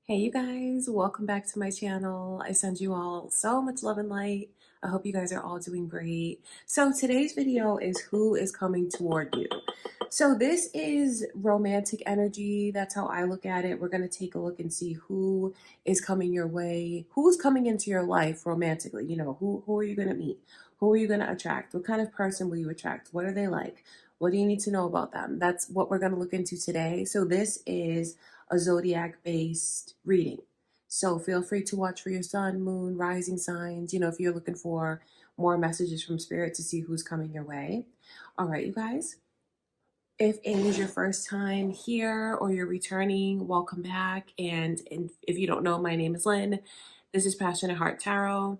Hey you guys, welcome back to my channel. I send you all so much love and light. I hope you guys are all doing great. So today's video is who is coming toward you. So this is romantic energy. That's how I look at it. We're going to take a look and see who is coming your way, who's coming into your life romantically. You know, who are you going to meet? Who are you going to attract? What kind of person will you attract? What are they like? What do you need to know about them? That's what we're going to look into today. So this is a zodiac based reading. So feel free to watch for your sun, moon, rising signs, if you're looking for more messages from spirit to see who's coming your way. All right, you guys. If it is your first time here or you're returning, welcome back. And if you don't know, my name is Lynn. This is Passionate Heart Tarot.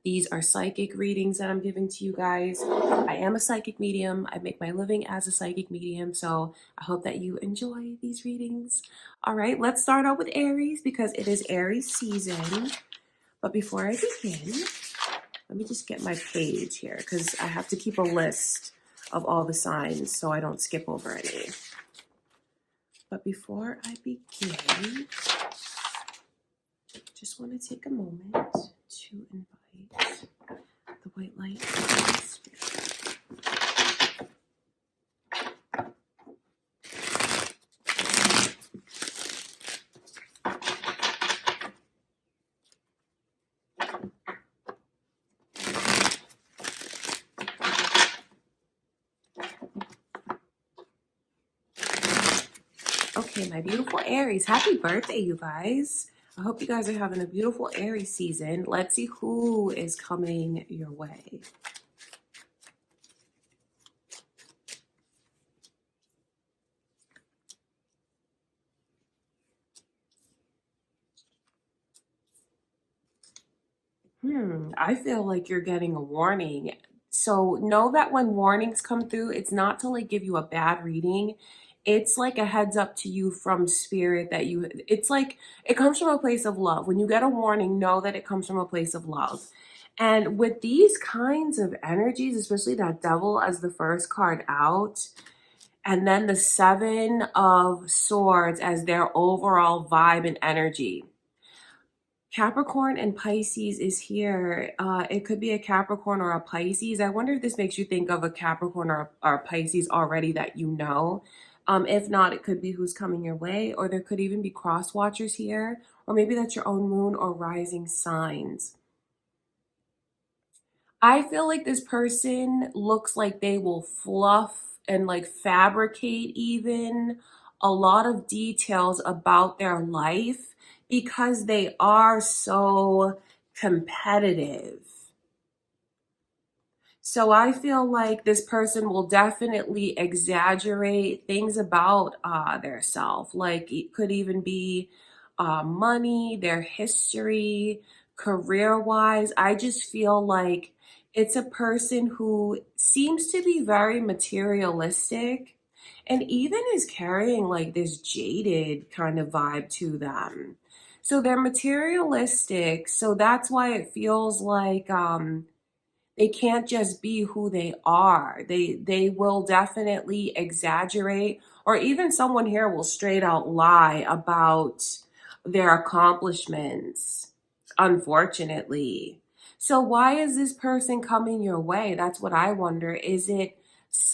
These are psychic readings that I'm giving to you guys. I am a psychic medium. I make my living as a psychic medium. So I hope that you enjoy these readings. All right, let's start out with Aries because it is Aries season. But before I begin, let me just get my page here because I have to keep a list of all the signs so I don't skip over any. But before I begin, just want to take a moment to invite the white light of the spirit. Okay, my beautiful Aries, happy birthday, you guys. I hope you guys are having a beautiful Aries season. Let's see who is coming your way. I feel like you're getting a warning. So know that when warnings come through, it's not to like give you a bad reading. It's like a heads up to you from spirit that it's like it comes from a place of love. When you get a warning, know that it comes from a place of love. And with these kinds of energies, especially that devil as the first card out, and then the seven of swords as their overall vibe and energy. Capricorn and Pisces is here. It could be a Capricorn or a Pisces. I wonder if this makes you think of a Capricorn or Pisces already that you know. If not, it could be who's coming your way, or there could even be cross watchers here, or maybe that's your own moon or rising signs. I feel like this person looks like they will fluff and like fabricate even a lot of details about their life because they are so competitive. So I feel like this person will definitely exaggerate things about their self. Like it could even be money, their history, career-wise. I just feel like it's a person who seems to be very materialistic and even is carrying like this jaded kind of vibe to them. So they're materialistic. So that's why it feels like they can't just be who they are. They will definitely exaggerate, or even someone here will straight out lie about their accomplishments, unfortunately. So why is this person coming your way? That's what I wonder. Is it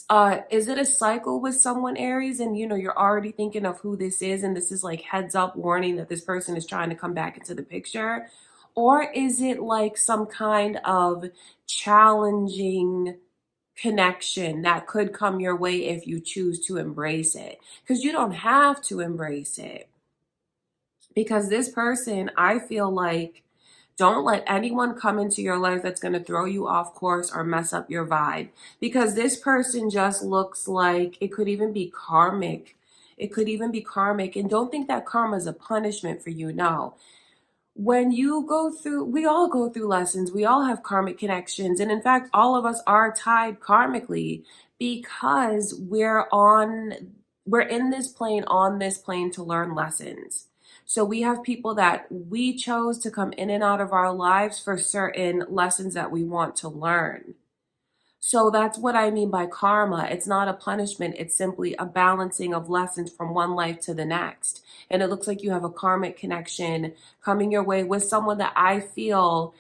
a cycle with someone, Aries, and you're already thinking of who this is, and this is like heads up warning that this person is trying to come back into the picture? Or is it like some kind of challenging connection that could come your way if you choose to embrace it? Because you don't have to embrace it. Because this person, I feel like, don't let anyone come into your life that's going to throw you off course or mess up your vibe. Because this person just looks like it could even be karmic. It could even be karmic. And don't think that karma is a punishment for you. No. When you go through, we all go through lessons. We all have karmic connections. And in fact, all of us are tied karmically because we're in this plane, on this plane to learn lessons. So we have people that we chose to come in and out of our lives for certain lessons that we want to learn. So that's what I mean by karma. It's not a punishment. It's simply a balancing of lessons from one life to the next. And it looks like you have a karmic connection coming your way with someone that I feel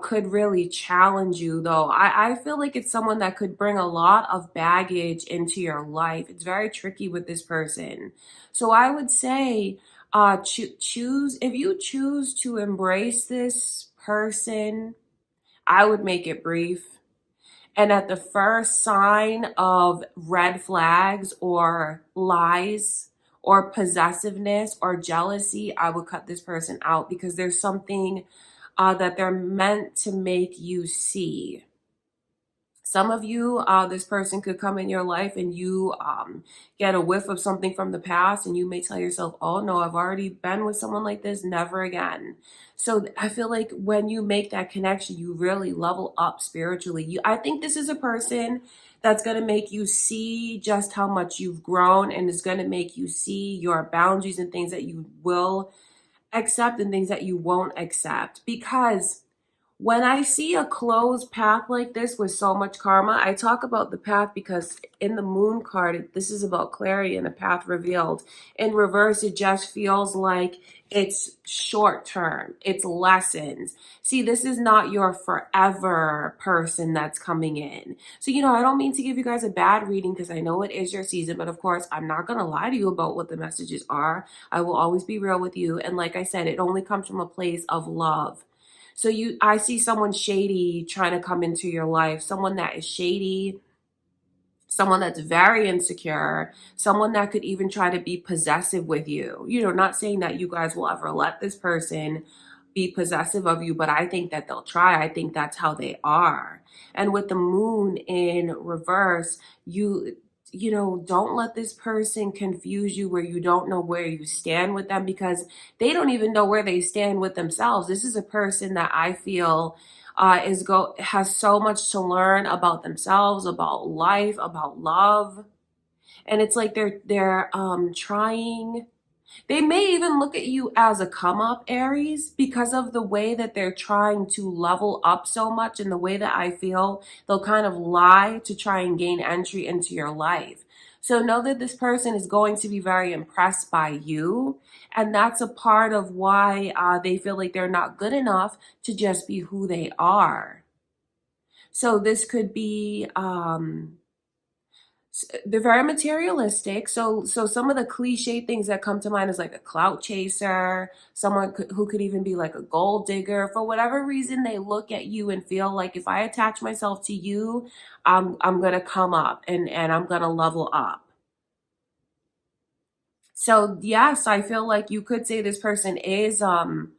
could really challenge you, though. I feel like it's someone that could bring a lot of baggage into your life. It's very tricky with this person. So I would say choose, if you choose to embrace this person, I would make it brief. And at the first sign of red flags or lies or possessiveness or jealousy, I would cut this person out because there's something that they're meant to make you see. Some of you, this person could come in your life and you get a whiff of something from the past, and you may tell yourself, oh no, I've already been with someone like this, never again. So I feel like when you make that connection, you really level up spiritually. I think this is a person that's going to make you see just how much you've grown, and is going to make you see your boundaries and things that you will accept and things that you won't accept. Because when I see a closed path like this with so much karma, I talk about the path because in the moon card, this is about clarity and a path revealed. In reverse, it just feels like it's short term, it's lessons. See, this is not your forever person that's coming in. So, I don't mean to give you guys a bad reading because I know it is your season, but of course, I'm not going to lie to you about what the messages are. I will always be real with you. And like I said, it only comes from a place of love. So I see someone shady trying to come into your life, someone that is shady, someone that's very insecure, someone that could even try to be possessive with you. Not saying that you guys will ever let this person be possessive of you, but I think that they'll try. I think that's how they are. And with the moon in reverse, don't let this person confuse you where you don't know where you stand with them, because they don't even know where they stand with themselves. This is a person that I feel has so much to learn about themselves, about life, about love. And it's like they're trying. They may even look at you as a come up, Aries, because of the way that they're trying to level up so much, and the way that I feel they'll kind of lie to try and gain entry into your life. So know that this person is going to be very impressed by you. And that's a part of why they feel like they're not good enough to just be who they are. So this could be they're very materialistic. So some of the cliche things that come to mind is like a clout chaser, someone who could even be like a gold digger. For whatever reason, they look at you and feel like, if I attach myself to you, I'm gonna come up and I'm gonna level up. So yes, I feel like you could say this person is an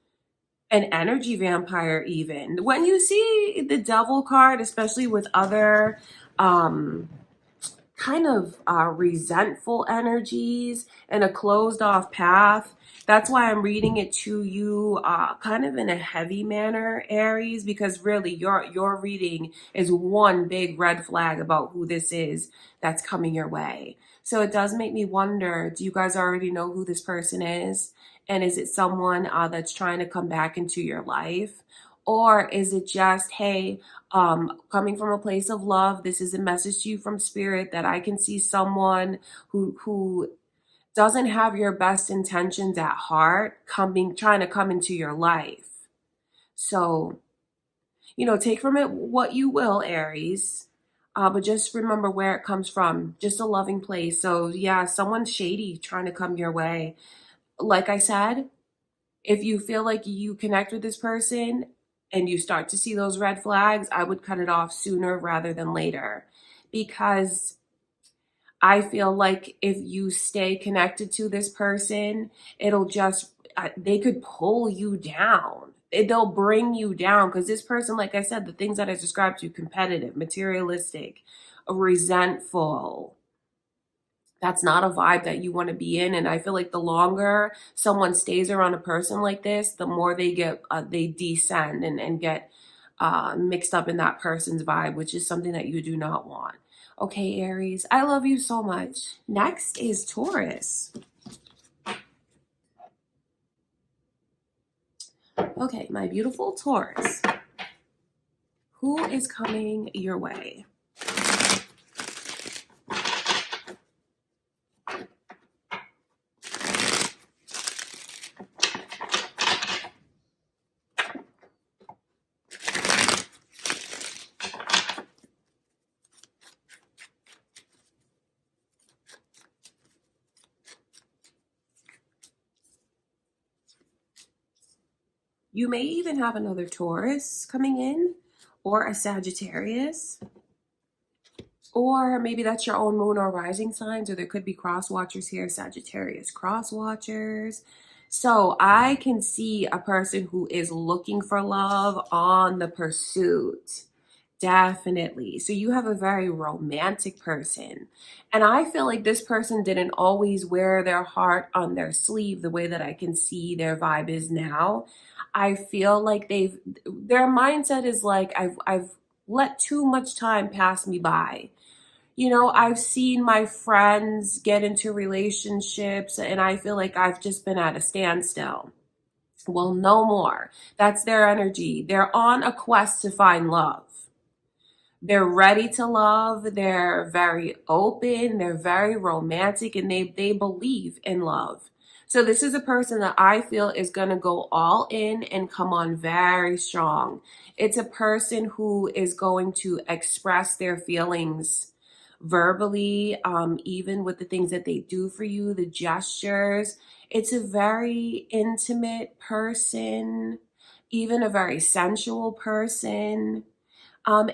energy vampire. Even when you see the devil card, especially with other kind of resentful energies and a closed off path. That's why I'm reading it to you kind of in a heavy manner, Aries, because really your reading is one big red flag about who this is that's coming your way. So it does make me wonder, do you guys already know who this person is? And is it someone that's trying to come back into your life? Or is it just, hey, coming from a place of love, this is a message to you from spirit that I can see someone who doesn't have your best intentions at heart trying to come into your life. So, take from it what you will, Aries. But just remember where it comes from. Just a loving place. So yeah, someone shady trying to come your way. Like I said, if you feel like you connect with this person and you start to see those red flags, I would cut it off sooner rather than later. Because I feel like if you stay connected to this person, it'll just, they could pull you down. They'll bring you down, because this person, like I said, the things that I described to you: competitive, materialistic, resentful. That's not a vibe that you want to be in. And I feel like the longer someone stays around a person like this, the more they descend and get mixed up in that person's vibe, which is something that you do not want. Okay, Aries, I love you so much. Next is Taurus. Okay, my beautiful Taurus. Who is coming your way? You may even have another Taurus coming in, or a Sagittarius, or maybe that's your own moon or rising signs, or there could be cross watchers here, Sagittarius cross watchers. So I can see a person who is looking for love, on the pursuit. Definitely. So you have a very romantic person. And I feel like this person didn't always wear their heart on their sleeve the way that I can see their vibe is now. I feel like their mindset is like, I've let too much time pass me by. I've seen my friends get into relationships and I feel like I've just been at a standstill. Well, no more. That's their energy. They're on a quest to find love. They're ready to love. They're very open. They're very romantic, and they believe in love. So this is a person that I feel is going to go all in and come on very strong. It's a person who is going to express their feelings verbally, even with the things that they do for you, the gestures. It's a very intimate person, even a very sensual person.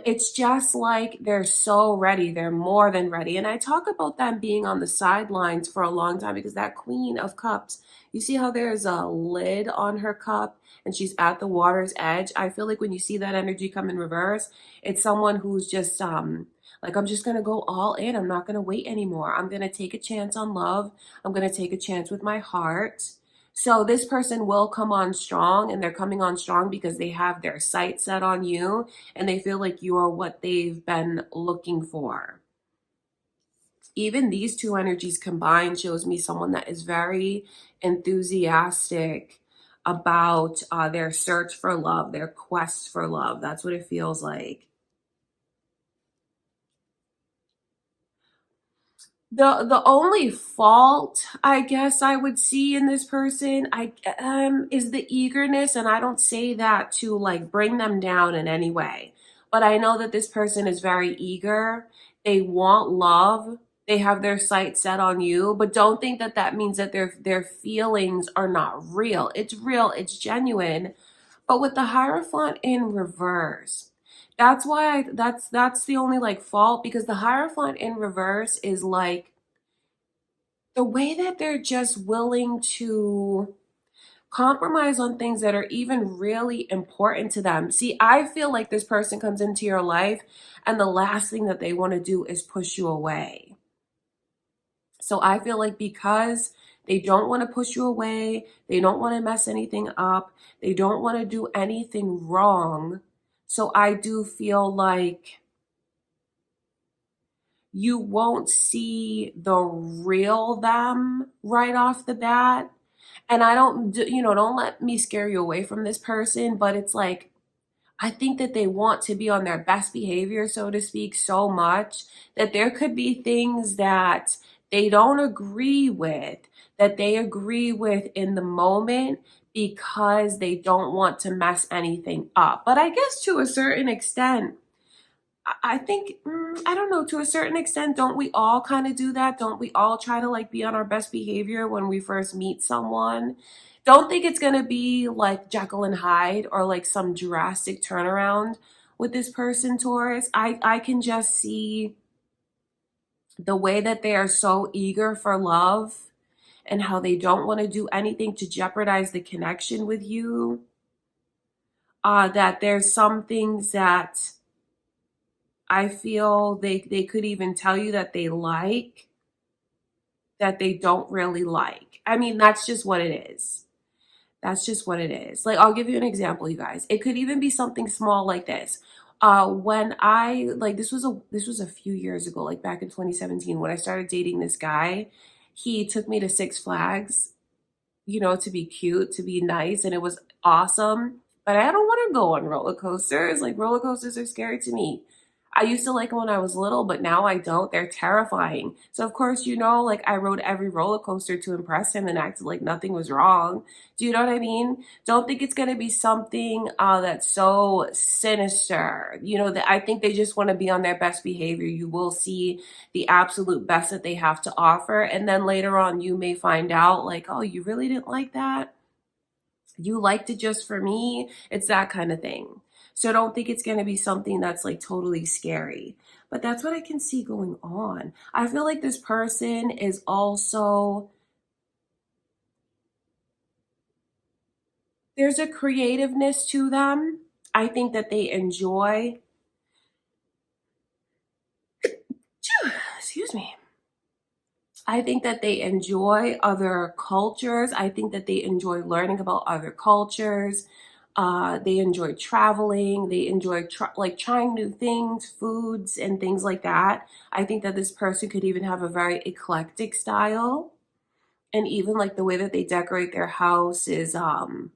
It's just like they're so ready. They're more than ready. And I talk about them being on the sidelines for a long time because that Queen of Cups, you see how there's a lid on her cup and she's at the water's edge? I feel like when you see that energy come in reverse, it's someone who's just like, I'm just going to go all in. I'm not going to wait anymore. I'm going to take a chance on love. I'm going to take a chance with my heart. So this person will come on strong, and they're coming on strong because they have their sights set on you and they feel like you are what they've been looking for. Even these two energies combined shows me someone that is very enthusiastic about their search for love, their quest for love. That's what it feels like. The only fault I guess I would see in this person I is the eagerness, and I don't say that to like bring them down in any way. But I know that this person is very eager. They want love. They have their sights set on you, but don't think that that means that their feelings are not real. It's real, it's genuine. But with the Hierophant in reverse, that's the only like fault, because the Hierophant in reverse is like the way that they're just willing to compromise on things that are even really important to them. See, I feel like this person comes into your life and the last thing that they want to do is push you away. So I feel like because they don't want to push you away, they don't want to mess anything up, they don't want to do anything wrong. So I do feel like you won't see the real them right off the bat. And I don't let me scare you away from this person, but it's like, I think that they want to be on their best behavior, so to speak, so much that there could be things that they don't agree with, that they agree with in the moment because they don't want to mess anything up. But I guess to a certain extent, I think, I don't know, to a certain extent, don't we all kind of do that? Don't we all try to like be on our best behavior when we first meet someone? Don't think it's going to be like Jekyll and Hyde or like some drastic turnaround with this person, Taurus. I can just see the way that they are so eager for love and how they don't want to do anything to jeopardize the connection with you. That there's some things that I feel they could even tell you that they like, that they don't really like. I mean, that's just what it is. That's just what it is. Like, I'll give you an example, you guys. It could even be something small like this. When I like this was a few years ago, like back in 2017, when I started dating this guy, he took me to Six Flags, to be cute, to be nice, and it was awesome. But I don't want to go on roller coasters. Like, roller coasters are scary to me. I used to like them when I was little, but now I don't. They're terrifying. So of course, like I rode every roller coaster to impress him and acted like nothing was wrong. Do you know what I mean? Don't think it's going to be something that's so sinister. That I think they just want to be on their best behavior. You will see the absolute best that they have to offer. And then later on, you may find out like, oh, you really didn't like that? You liked it just for me. It's that kind of thing. So don't think it's going to be something that's like totally scary. But that's what I can see going on. I feel like this person is also, there's a creativeness to them. I think that they enjoy, excuse me. I think that they enjoy other cultures. I think that they enjoy learning about other cultures. They enjoy traveling. They enjoy like trying new things, foods, and things like that. I think that this person could even have a very eclectic style, and even like the way that they decorate their house is from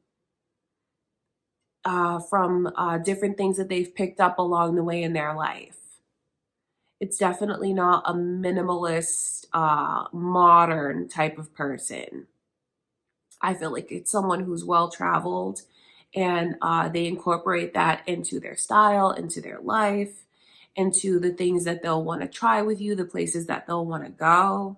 different things that they've picked up along the way in their life. It's definitely not a minimalist, modern type of person. I feel like it's someone who's well traveled and they incorporate that into their style, into their life, into the things that they'll want to try with you, the places that they'll want to go.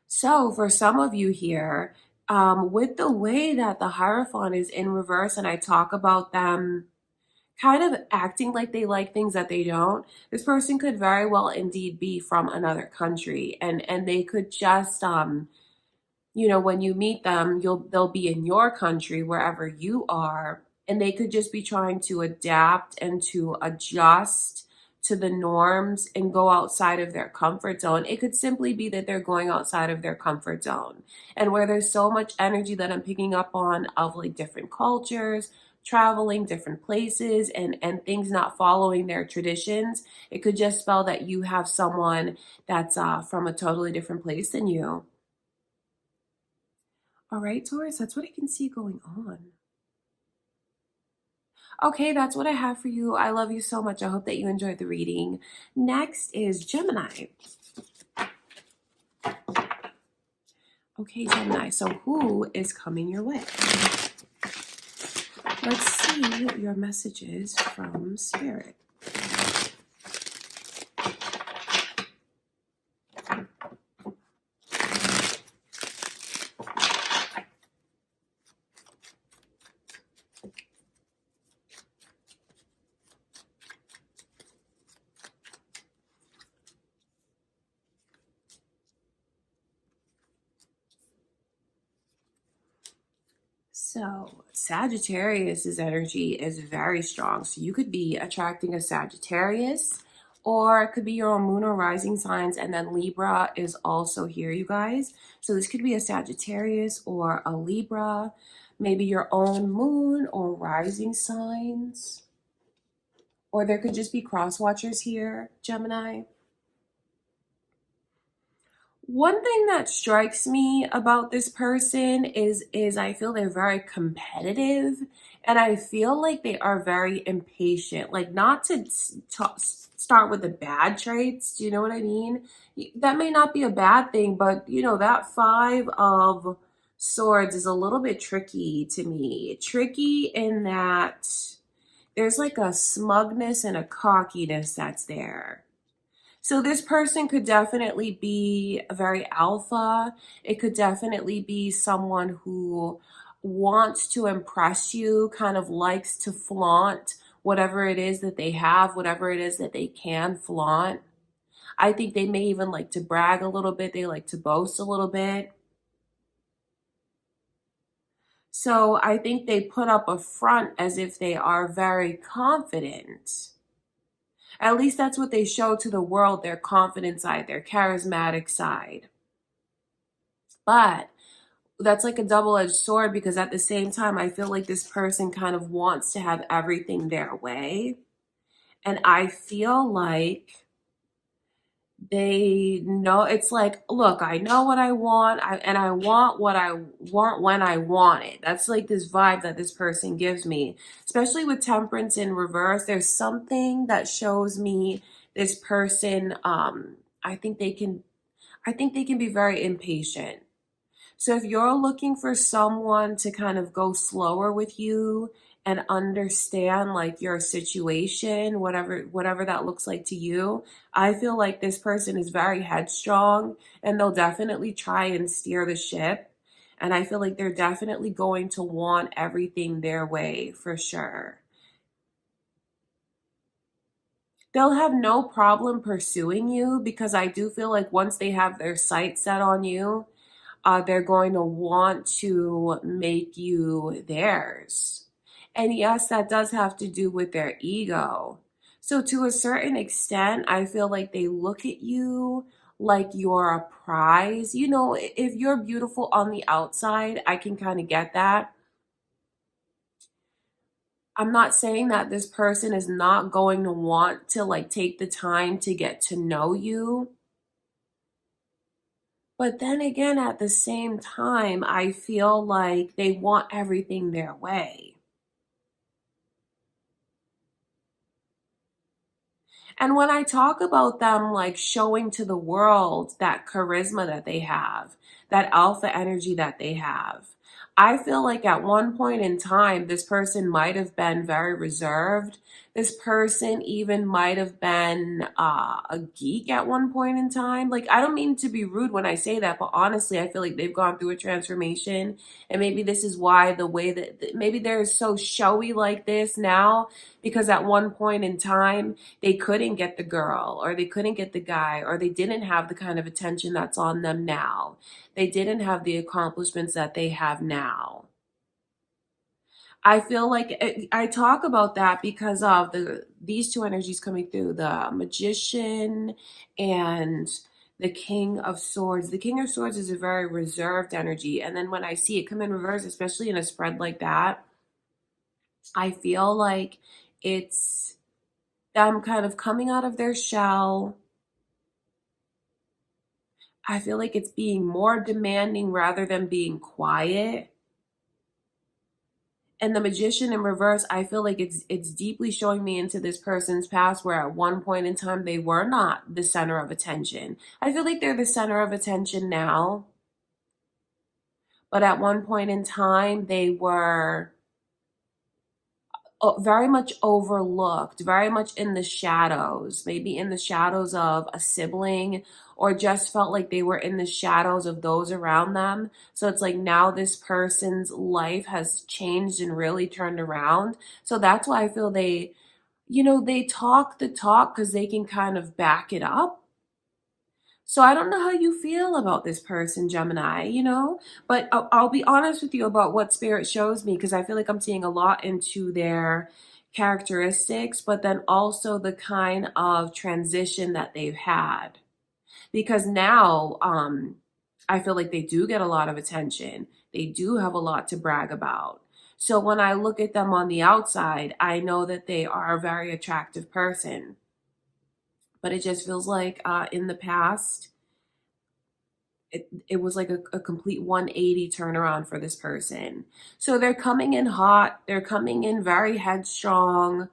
So, for some of you here, with the way that the Hierophant is in reverse, and I talk about them kind of acting like they like things that they don't, this person could very well indeed be from another country, and they could just when you meet them, they'll be in your country wherever you are, and they could just be trying to adapt and to adjust to the norms and go outside of their comfort zone. It could simply be that they're going outside of their comfort zone. And where there's so much energy that I'm picking up on of like different cultures, traveling different places and things not following their traditions, it could just spell that you have someone that's from a totally different place than you. All right, Taurus, that's what I can see going on. Okay, that's what I have for you. I love you so much. I hope that you enjoyed the reading. Next is Gemini. Okay, Gemini, so who is coming your way? Let's see your messages from Spirit. So, Sagittarius's energy is very strong. So, you could be attracting a Sagittarius, or it could be your own moon or rising signs. And then Libra is also here, you guys. So, this could be a Sagittarius or a Libra, maybe your own moon or rising signs. Or there could just be cross watchers here, Gemini. One thing that strikes me about this person is I feel they're very competitive, and I feel like they are very impatient. Like, not to start with the bad traits, do you know what I mean? That may not be a bad thing, but that 5 of Swords is a little bit tricky to me. Tricky in that there's like a smugness and a cockiness that's there. So this person could definitely be very alpha. It could definitely be someone who wants to impress you, kind of likes to flaunt whatever it is that they have, whatever it is that they can flaunt. I think they may even like to brag a little bit. They like to boast a little bit. So I think they put up a front as if they are very confident. At least that's what they show to the world, their confident side, their charismatic side. But that's like a double-edged sword, because at the same time, I feel like this person kind of wants to have everything their way. And I feel like they know, it's like, look, I know what I want, and I want what I want when I want it. That's like this vibe that this person gives me, especially with Temperance in reverse. There's something that shows me this person. I think they can be very impatient. So if you're looking for someone to kind of go slower with you and understand like your situation, whatever that looks like to you, I feel like this person is very headstrong, and they'll definitely try and steer the ship. And I feel like they're definitely going to want everything their way for sure. They'll have no problem pursuing you because I do feel like once they have their sights set on you, they're going to want to make you theirs. And yes, that does have to do with their ego. So, to a certain extent, I feel like they look at you like you're a prize. You know, if you're beautiful on the outside, I can kind of get that. I'm not saying that this person is not going to want to like take the time to get to know you. But then again, at the same time, I feel like they want everything their way. And when I talk about them like showing to the world that charisma that they have, that alpha energy that they have, I feel like at one point in time, this person might have been very reserved. This person even might have been a geek at one point in time. Like, I don't mean to be rude when I say that, but honestly, I feel like they've gone through a transformation. And maybe this is why the way that maybe they're so showy like this now, because at one point in time, they couldn't get the girl or they couldn't get the guy or they didn't have the kind of attention that's on them now. They didn't have the accomplishments that they have now. I feel like I talk about that because of these two energies coming through, the magician and the king of swords. The king of swords is a very reserved energy, and then when I see it come in reverse, especially in a spread like that, I feel like it's them kind of coming out of their shell. I feel like it's being more demanding rather than being quiet. And the magician in reverse, I feel like it's deeply showing me into this person's past where at one point in time they were not the center of attention. I feel like they're the center of attention now, but at one point in time they were very much overlooked, very much in the shadows, maybe in the shadows of a sibling, or just felt like they were in the shadows of those around them. So it's like now this person's life has changed and really turned around. So that's why I feel they, they talk the talk because they can kind of back it up. So I don't know how you feel about this person, Gemini, but I'll be honest with you about what spirit shows me because I feel like I'm seeing a lot into their characteristics, but then also the kind of transition that they've had. Because now I feel like they do get a lot of attention. They do have a lot to brag about. So when I look at them on the outside, I know that they are a very attractive person. But it just feels like in the past, it was like a complete 180 turnaround for this person. So they're coming in hot. They're coming in very headstrong.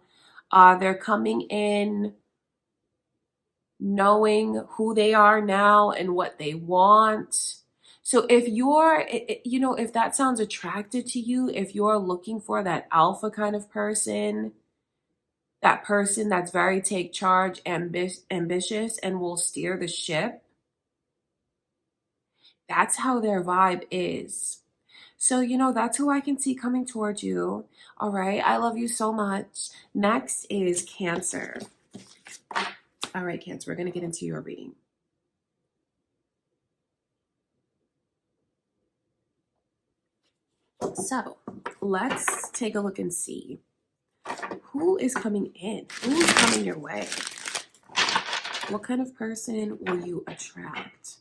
They're coming in knowing who they are now and what they want. So if if that sounds attractive to you, if you're looking for that alpha kind of person, that person that's very take charge, ambitious, and will steer the ship, that's how their vibe is. So, that's who I can see coming towards you. All right. I love you so much. Next is Cancer. All right, Cancer, we're going to get into your reading. So, let's take a look and see who is coming in. Who's coming your way? What kind of person will you attract?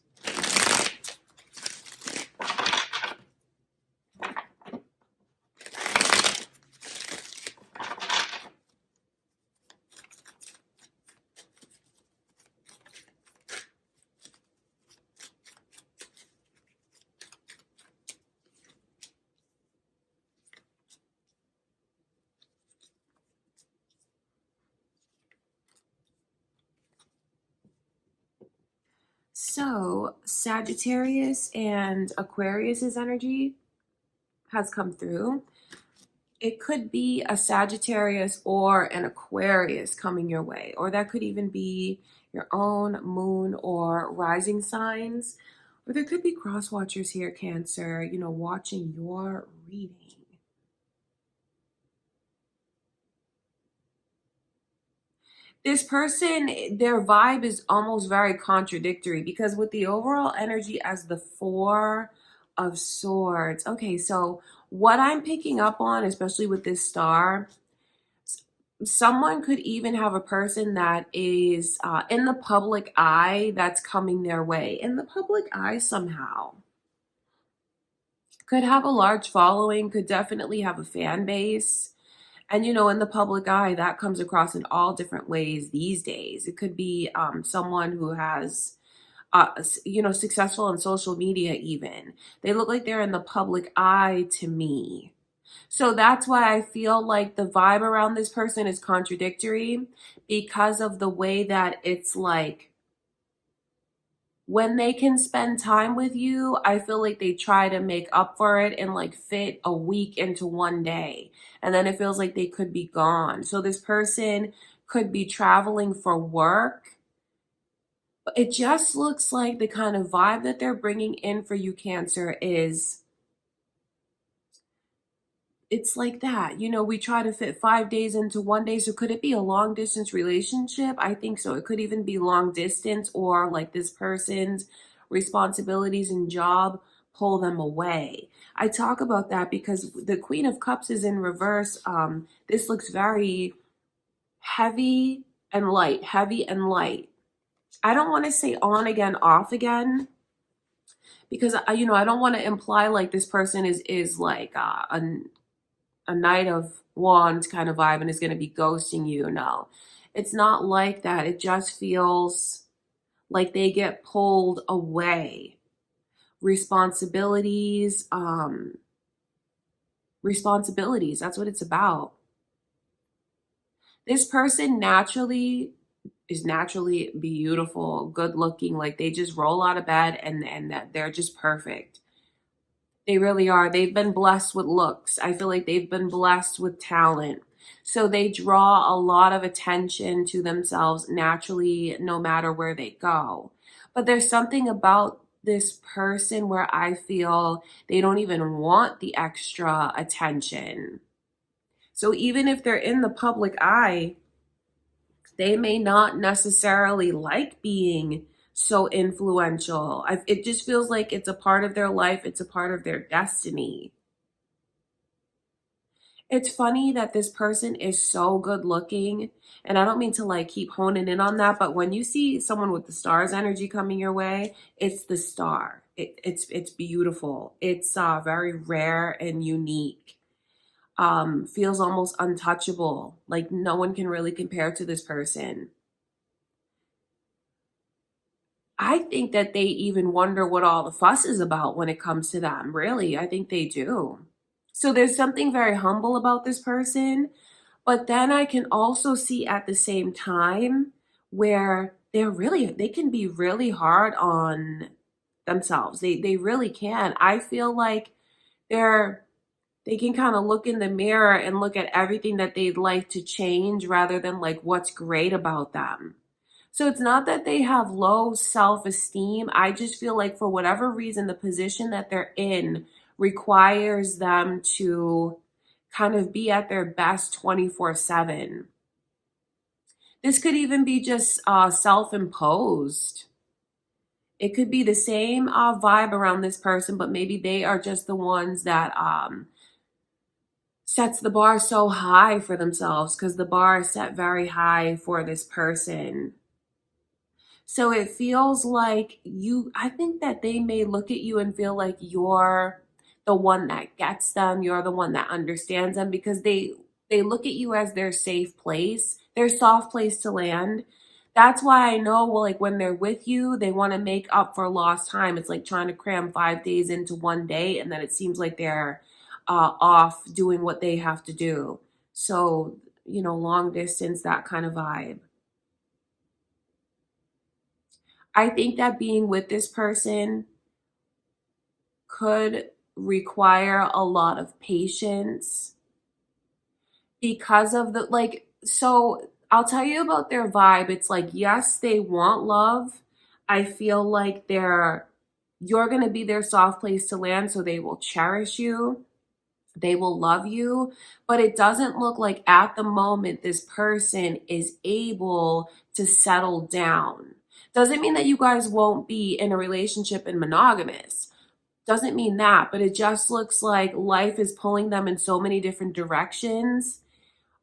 So, Sagittarius and Aquarius's energy has come through. It could be a Sagittarius or an Aquarius coming your way, or that could even be your own moon or rising signs. Or there could be cross watchers here, Cancer, watching your reading. This person, their vibe is almost very contradictory because with the overall energy as the Four of Swords. Okay, so what I'm picking up on, especially with this star, someone could even have a person that is in the public eye that's coming their way. In the public eye somehow. Could have a large following, could definitely have a fan base. And in the public eye, that comes across in all different ways these days. It could be someone who has, successful on social media even. They look like they're in the public eye to me. So that's why I feel like the vibe around this person is contradictory because of the way that it's like, when they can spend time with you, I feel like they try to make up for it and like fit a week into one day. And then it feels like they could be gone. So this person could be traveling for work. But it just looks like the kind of vibe that they're bringing in for you, Cancer, is it's like that. We try to fit 5 days into one day. So could it be a long distance relationship? I think so. It could even be long distance, or like this person's responsibilities and job pull them away. I talk about that because the Queen of Cups is in reverse. This looks very heavy and light, heavy and light. I don't want to say on again, off again, because I don't want to imply like this person is like a Knight of Wands kind of vibe and is going to be ghosting you. No, it's not like that. It just feels like they get pulled away. Responsibilities, responsibilities. That's what it's about. This person is naturally beautiful, good looking. Like they just roll out of bed and that they're just perfect. They really are. They've been blessed with looks. I feel like they've been blessed with talent. So they draw a lot of attention to themselves naturally, no matter where they go. But there's something about this person where I feel they don't even want the extra attention. So even if they're in the public eye, they may not necessarily like being so influential. It just feels like it's a part of their life, it's a part of their destiny. It's funny that this person is so good looking, and I don't mean to like keep honing in on that, but when you see someone with the stars energy coming your way, it's the star. It's beautiful. It's very rare and unique. Feels almost untouchable. Like no one can really compare to this person. I think that they even wonder what all the fuss is about when it comes to them. Really, I think they do. So there's something very humble about this person, but then I can also see at the same time where they can be really hard on themselves. They really can. I feel like they can kind of look in the mirror and look at everything that they'd like to change rather than like what's great about them. So it's not that they have low self-esteem. I just feel like for whatever reason, the position that they're in requires them to kind of be at their best 24/7. This could even be just self-imposed. It could be the same vibe around this person, but maybe they are just the ones that sets the bar so high for themselves because the bar is set very high for this person. So it feels like I think that they may look at you and feel like you're the one that gets them, you're the one that understands them because they look at you as their safe place, their soft place to land. That's why I know, well, like when they're with you, they want to make up for lost time. It's like trying to cram 5 days into one day, and then it seems like they're off doing what they have to do. So, long distance, that kind of vibe. I think that being with this person could require a lot of patience because of so I'll tell you about their vibe. It's like, yes, they want love. I feel like You're going to be their soft place to land, so they will cherish you. They will love you, but it doesn't look like at the moment this person is able to settle down. Doesn't mean that you guys won't be in a relationship and monogamous. Doesn't mean that, but it just looks like life is pulling them in so many different directions.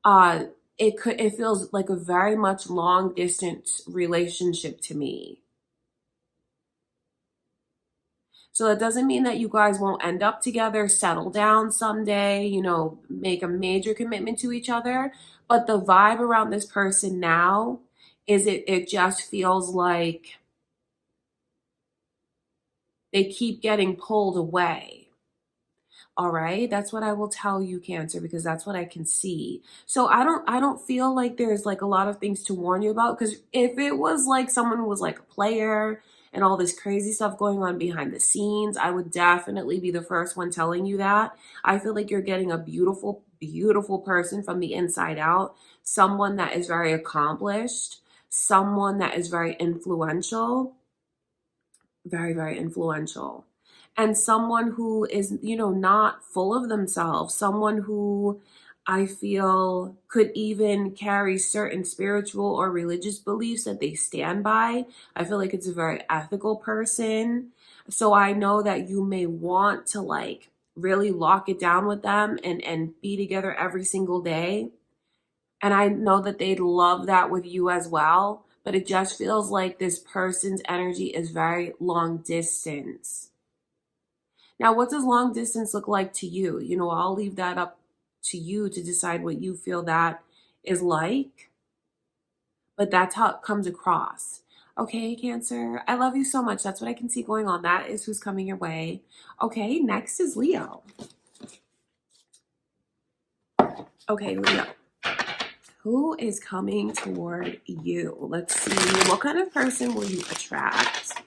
Uh, it feels like a very much long distance relationship to me. So that doesn't mean that you guys won't end up together, settle down someday, make a major commitment to each other. But the vibe around this person now is it just feels like they keep getting pulled away. All right, that's what I will tell you, Cancer, because that's what I can see. So I don't feel like there's like a lot of things to warn you about, because if it was like someone was like a player and all this crazy stuff going on behind the scenes, I would definitely be the first one telling you that. I feel like you're getting a beautiful, beautiful person from the inside out, someone that is very accomplished, someone that is very influential, very, very influential. And someone who is, not full of themselves, someone who I feel could even carry certain spiritual or religious beliefs that they stand by. I feel like it's a very ethical person. So I know that you may want to like really lock it down with them and be together every single day. And I know that they'd love that with you as well. But it just feels like this person's energy is very long distance. Now, what does long distance look like to you? I'll leave that up to you to decide what you feel that is like. But that's how it comes across. Okay, Cancer, I love you so much. That's what I can see going on. That is who's coming your way. Okay, next is Leo. Okay, Leo. Who is coming toward you? Let's see. What kind of person will you attract?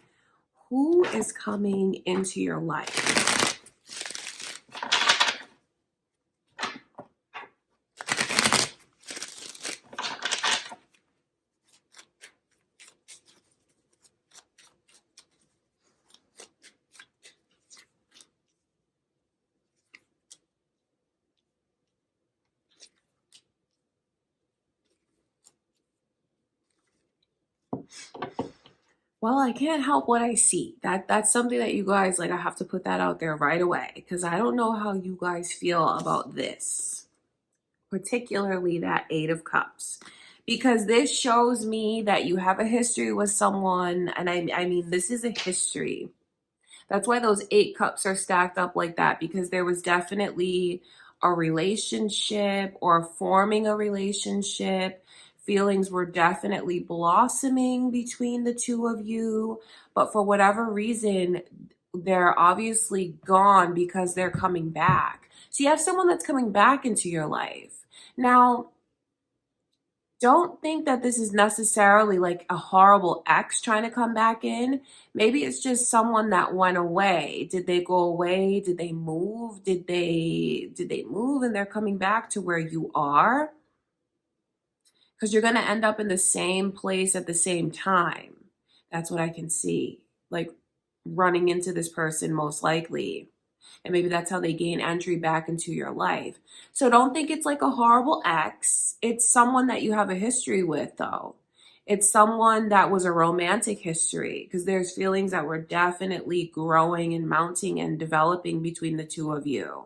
Who is coming into your life? Well, I can't help what I see. That's something that you guys like. I have to put that out there right away because I don't know how you guys feel about this, particularly that Eight of Cups, because this shows me that you have a history with someone, and I mean this is a history. That's why those 8 cups are stacked up like that, because there was definitely a relationship or forming a relationship. Feelings were definitely blossoming between the two of you, but for whatever reason, they're obviously gone because they're coming back. So you have someone that's coming back into your life. Now, don't think that this is necessarily like a horrible ex trying to come back in. Maybe it's just someone that went away. Did they go away? Did they move? Did they move and they're coming back to where you are? Because you're going to end up in the same place at the same time. That's what I can see. Like running into this person most likely. And maybe that's how they gain entry back into your life. So don't think it's like a horrible ex. It's someone that you have a history with, though. It's someone that was a romantic history, because there's feelings that were definitely growing and mounting and developing between the two of you.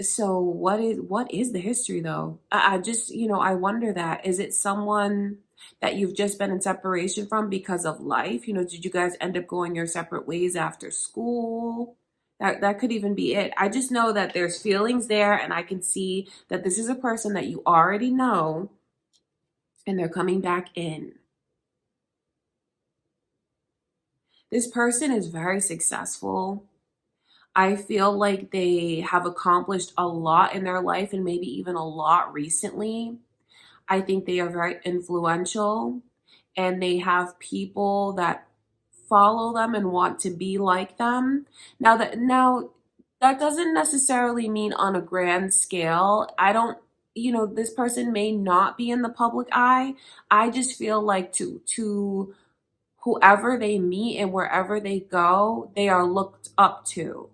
So what is the history though? I just, I wonder that. Is it someone that you've just been in separation from because of life? Did you guys end up going your separate ways after school? That could even be it. I just know that there's feelings there, and I can see that this is a person that you already know and they're coming back in. This person is very successful. I feel like they have accomplished a lot in their life, and maybe even a lot recently. I think they are very influential, and they have people that follow them and want to be like them. Now that doesn't necessarily mean on a grand scale. I don't, this person may not be in the public eye. I just feel like to whoever they meet and wherever they go, they are looked up to.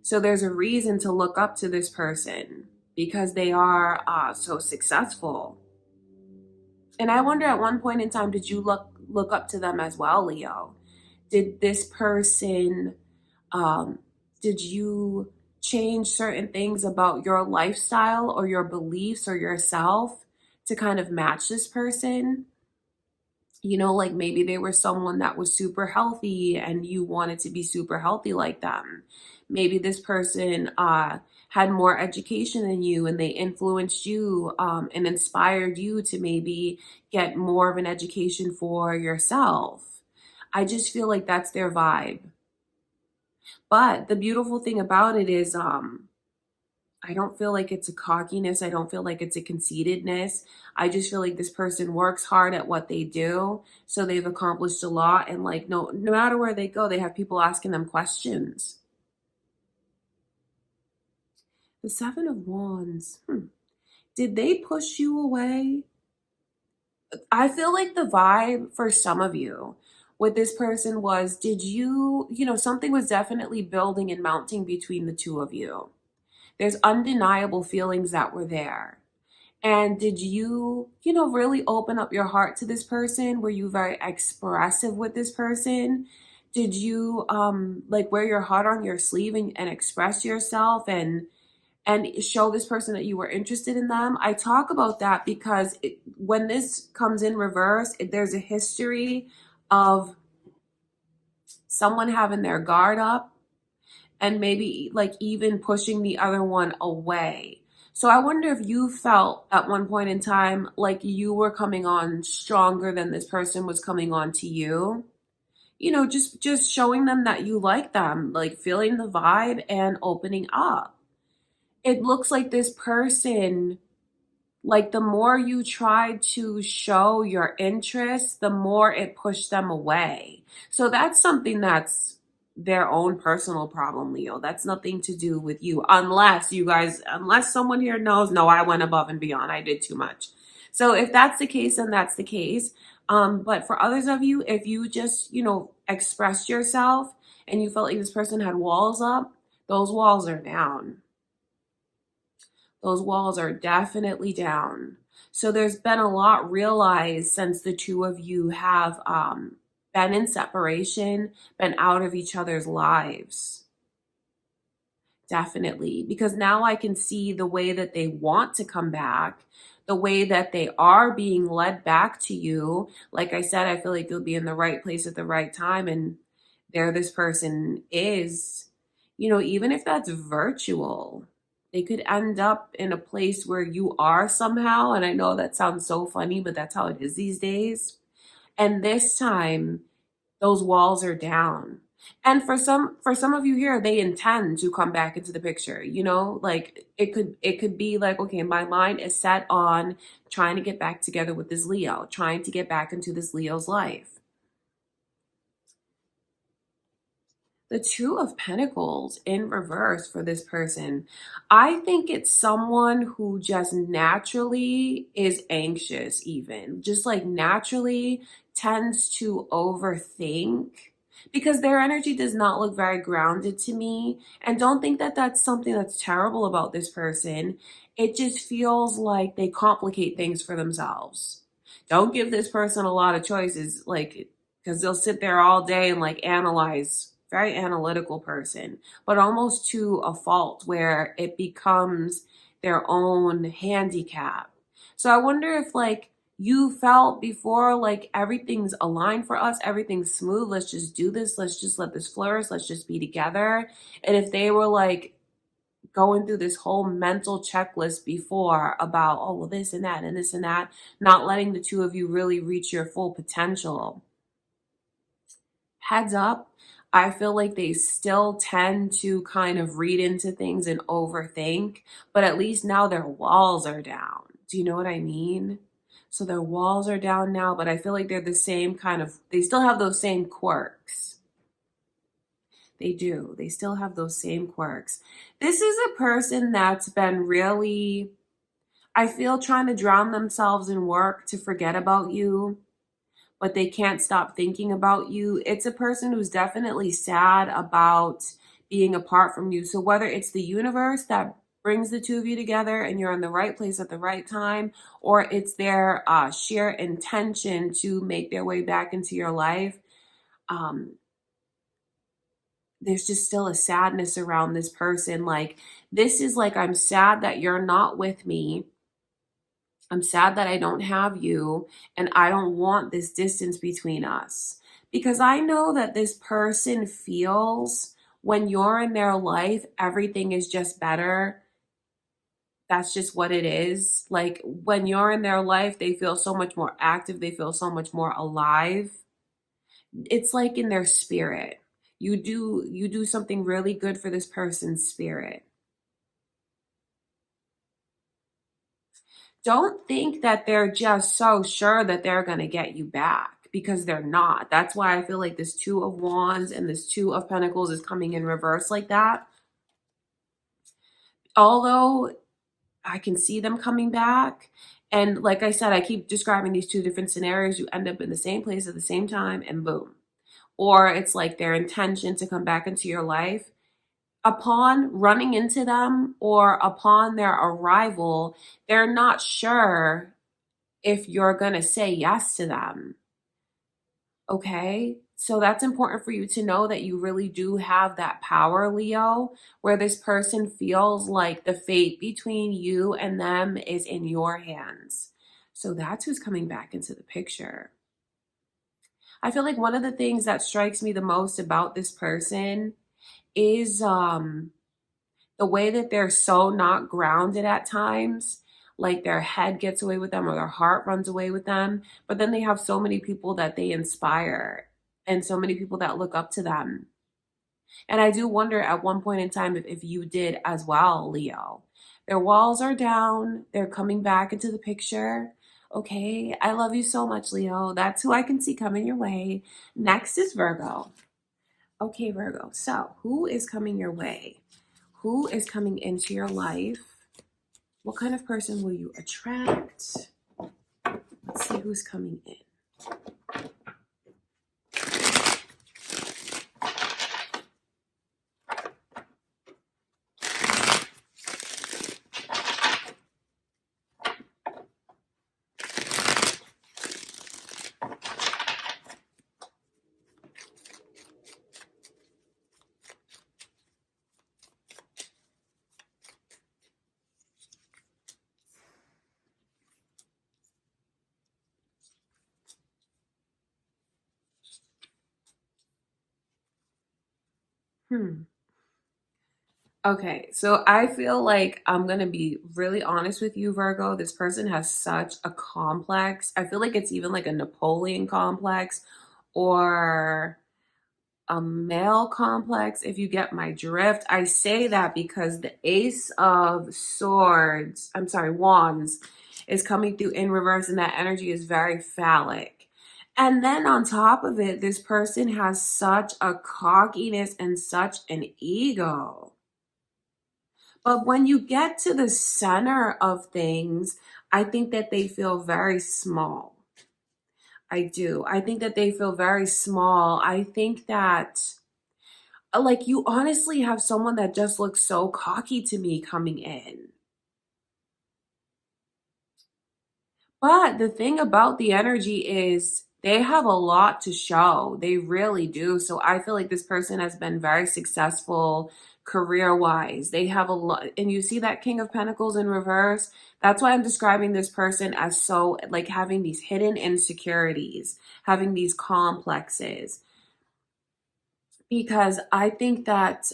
So there's a reason to look up to this person because they are so successful. And I wonder, at one point in time, did you look up to them as well, Leo? Did this person, um, did you change certain things about your lifestyle or your beliefs or yourself to kind of match this person? You know, like maybe they were someone that was super healthy and you wanted to be super healthy like them. Maybe this person had more education than you and they influenced you and inspired you to maybe get more of an education for yourself. I just feel like that's their vibe. But the beautiful thing about it is, I don't feel like it's a cockiness. I don't feel like it's a conceitedness. I just feel like this person works hard at what they do. So they've accomplished a lot. And like, no matter where they go, they have people asking them questions. The Seven of Wands. Did they push you away? I feel like the vibe for some of you with this person was, did something was definitely building and mounting between the two of you. There's undeniable feelings that were there. And did you really open up your heart to this person? Were you very expressive with this person? Did you like wear your heart on your sleeve and express yourself and show this person that you were interested in them? I talk about that because when this comes in reverse, there's a history of someone having their guard up and maybe like even pushing the other one away. So I wonder if you felt at one point in time like you were coming on stronger than this person was coming on to you. You know, just showing them that you like them, like feeling the vibe and opening up. It looks like this person, like the more you tried to show your interest, the more it pushed them away. So that's something that's their own personal problem, Leo. That's nothing to do with you. Unless someone here knows, no, I went above and beyond. I did too much. So if that's the case, then that's the case. But for others of you, if you just, expressed yourself and you felt like this person had walls up, those walls are down. Those walls are definitely down. So there's been a lot realized since the two of you have been in separation, been out of each other's lives. Definitely. Because now I can see the way that they want to come back, the way that they are being led back to you. Like I said, I feel like you'll be in the right place at the right time. And there this person is, even if that's virtual, they could end up in a place where you are somehow. And I know that sounds so funny, but that's how it is these days. And this time, those walls are down. And for some of you here, they intend to come back into the picture, like it could be like, okay, my mind is set on trying to get back together with this Leo, trying to get back into this Leo's life. The Two of Pentacles in reverse for this person. I think it's someone who just naturally is anxious, even just like naturally tends to overthink because their energy does not look very grounded to me. And don't think that that's something that's terrible about this person. It just feels like they complicate things for themselves. Don't give this person a lot of choices, like, because they'll sit there all day and like analyze. Very analytical person, but almost to a fault where it becomes their own handicap. So I wonder if like you felt before like everything's aligned for us, everything's smooth, let's just do this, let's just let this flourish, let's just be together. And if they were like going through this whole mental checklist before about, oh, well, this and that and this and that, not letting the two of you really reach your full potential. Heads up, I feel like they still tend to kind of read into things and overthink, but at least now their walls are down. Do you know what I mean? So their walls are down now, but I feel like they're the same they still have those same quirks. They do. They still have those same quirks. This is a person that's been really, I feel, trying to drown themselves in work to forget about you. but they can't stop thinking about you. It's a person who's definitely sad about being apart from you. So whether it's the universe that brings the two of you together and you're in the right place at the right time, or it's their sheer intention to make their way back into your life, um, there's just still a sadness around this person. Like, this is like, I'm sad that you're not with me. I'm sad that I don't have you, and I don't want this distance between us. Because I know that this person feels when you're in their life, everything is just better. That's just what it is. Like, when you're in their life, they feel so much more active, they feel so much more alive. It's like in their spirit. You do something really good for this person's spirit. Don't think that they're just so sure that they're going to get you back, because they're not. That's why I feel like this Two of Wands and this Two of Pentacles is coming in reverse like that. Although I can see them coming back. And like I said, I keep describing these two different scenarios. You end up in the same place at the same time and boom. Or it's like their intention to come back into your life. Upon running into them or upon their arrival, they're not sure if you're going to say yes to them. Okay? So that's important for you to know, that you really do have that power, Leo, where this person feels like the fate between you and them is in your hands. So that's who's coming back into the picture. I feel like one of the things that strikes me the most about this person is the way that they're so not grounded at times. Like, their head gets away with them or their heart runs away with them. But then they have so many people that they inspire and so many people that look up to them. And I do wonder at one point in time if you did as well, Leo. Their walls are down. They're coming back into the picture. Okay. I love you so much, Leo. That's who I can see coming your way. Next is Virgo. Okay, Virgo. So who is coming your way? Who is coming into your life? What kind of person will you attract? Let's see who's coming in. Okay, so I feel like I'm gonna be really honest with you, Virgo. This person has such a complex. I feel like it's even like a Napoleon complex or a male complex, if you get my drift. I say that because the Ace of Swords, I'm sorry, Wands, is coming through in reverse, and that energy is very phallic. And then on top of it, this person has such a cockiness and such an ego. But when you get to the center of things, I think that they feel very small. I do. I think that they feel very small. I think that, like, you honestly have someone that just looks so cocky to me coming in. But the thing about the energy is they have a lot to show. They really do. So I feel like this person has been very successful career wise. They have a lot. And you see that King of Pentacles in reverse. That's why I'm describing this person as so, like, having these hidden insecurities, having these complexes. Because I think that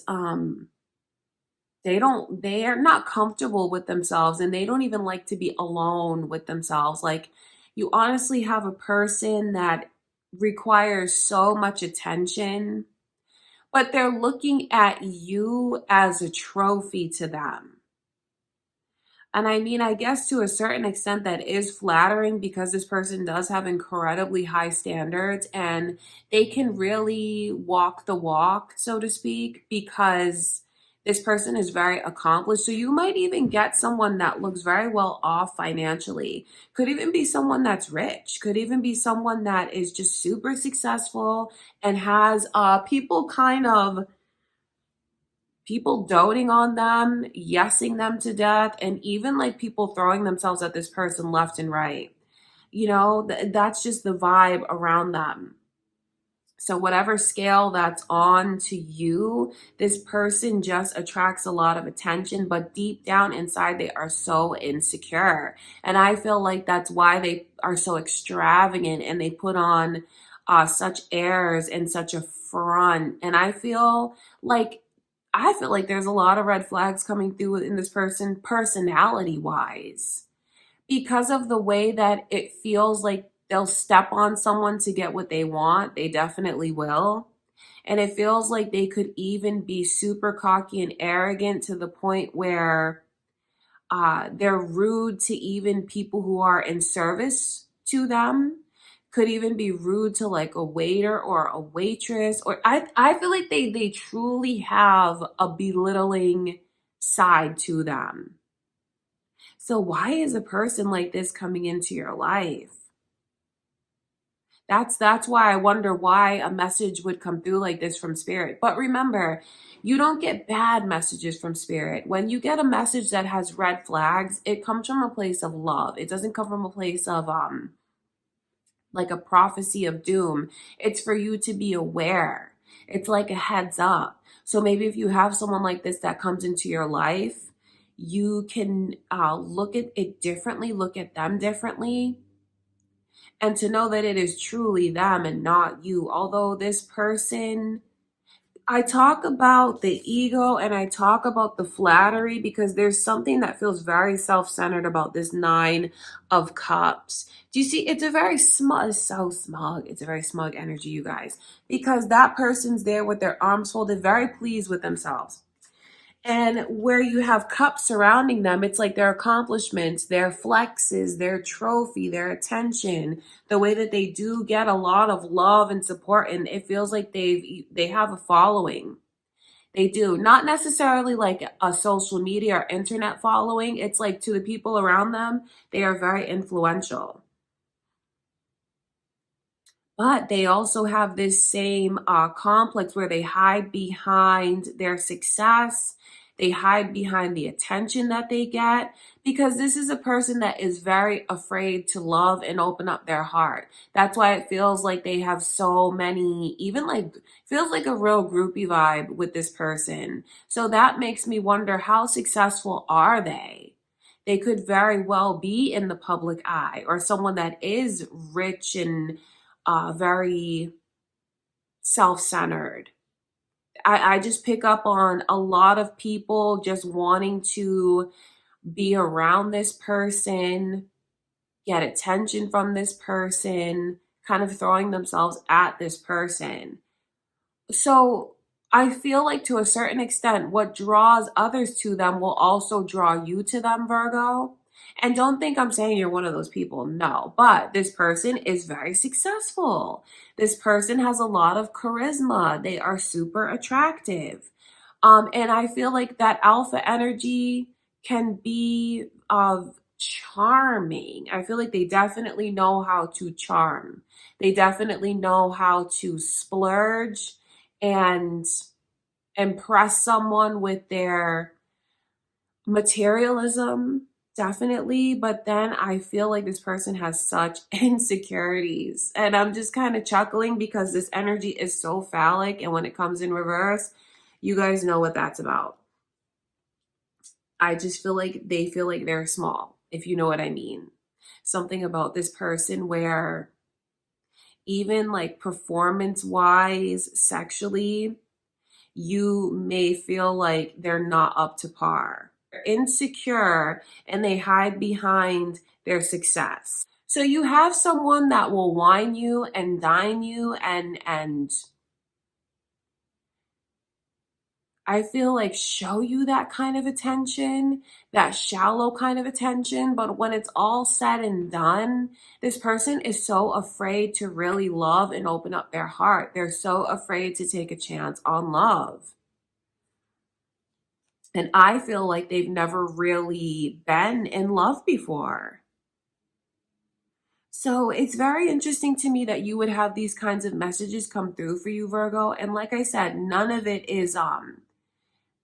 they are not comfortable with themselves, and they don't even like to be alone with themselves. Like, you honestly have a person that requires so much attention, but they're looking at you as a trophy to them. And I mean, I guess to a certain extent that is flattering, because this person does have incredibly high standards and they can really walk the walk, so to speak, because This person is very accomplished. So you might even get someone that looks very well off financially. Could even be someone that's rich. Could even be someone that is just super successful and has people doting on them, yesing them to death, and even like people throwing themselves at this person left and right. That's just the vibe around them. So whatever scale that's on to you, this person just attracts a lot of attention, but deep down inside, they are so insecure. And I feel like that's why they are so extravagant and they put on such airs and such a front. And I feel like there's a lot of red flags coming through in this person personality wise because of the way that it feels like they'll step on someone to get what they want. They definitely will. And it feels like they could even be super cocky and arrogant to the point where they're rude to even people who are in service to them. Could even be rude to like a waiter or a waitress. Or I feel like they truly have a belittling side to them. So why is a person like this coming into your life? That's why I wonder why a message would come through like this from spirit. But remember, you don't get bad messages from spirit. When you get a message that has red flags, it comes from a place of love. It doesn't come from a place of like a prophecy of doom. It's for you to be aware. It's like a heads up. So maybe if you have someone like this that comes into your life, you can look at it differently, look at them differently, and to know that it is truly them and not you. Although this person, I talk about the ego and I talk about the flattery because there's something that feels very self-centered about this Nine of Cups. Do you see? It's a very smug, it's so smug. It's a very smug energy, you guys, because that person's there with their arms folded, very pleased with themselves. And where you have cups surrounding them, it's like their accomplishments, their flexes, their trophy, their attention, the way that they do get a lot of love and support. And it feels like they have a following. They do. Not necessarily like a social media or internet following. It's like to the people around them, they are very influential. But they also have this same complex where they hide behind their success. They hide behind the attention that they get because this is a person that is very afraid to love and open up their heart. That's why it feels like they have so many, even like, feels like a real groupie vibe with this person. So that makes me wonder, how successful are they? They could very well be in the public eye, or someone that is rich and very self-centered. I just pick up on a lot of people just wanting to be around this person, get attention from this person, kind of throwing themselves at this person. So I feel like to a certain extent, what draws others to them will also draw you to them, Virgo. And don't think I'm saying you're one of those people. No, but this person is very successful. This person has a lot of charisma. They are super attractive. And I feel like that alpha energy can be charming. I feel like they definitely know how to charm. They definitely know how to splurge and impress someone with their materialism, definitely. But then I feel like this person has such insecurities. And I'm just kind of chuckling because this energy is so phallic. And when it comes in reverse, you guys know what that's about. I just feel like they feel like they're small, if you know what I mean. Something about this person where even like performance wise, sexually, you may feel like they're not up to par. They're insecure and they hide behind their success. So you have someone that will wine you and dine you and I feel like show you that kind of attention, that shallow kind of attention. But when it's all said and done, this person is so afraid to really love and open up their heart. They're so afraid to take a chance on love. And I feel like they've never really been in love before. So it's very interesting to me that you would have these kinds of messages come through for you, Virgo. And like I said, none of it is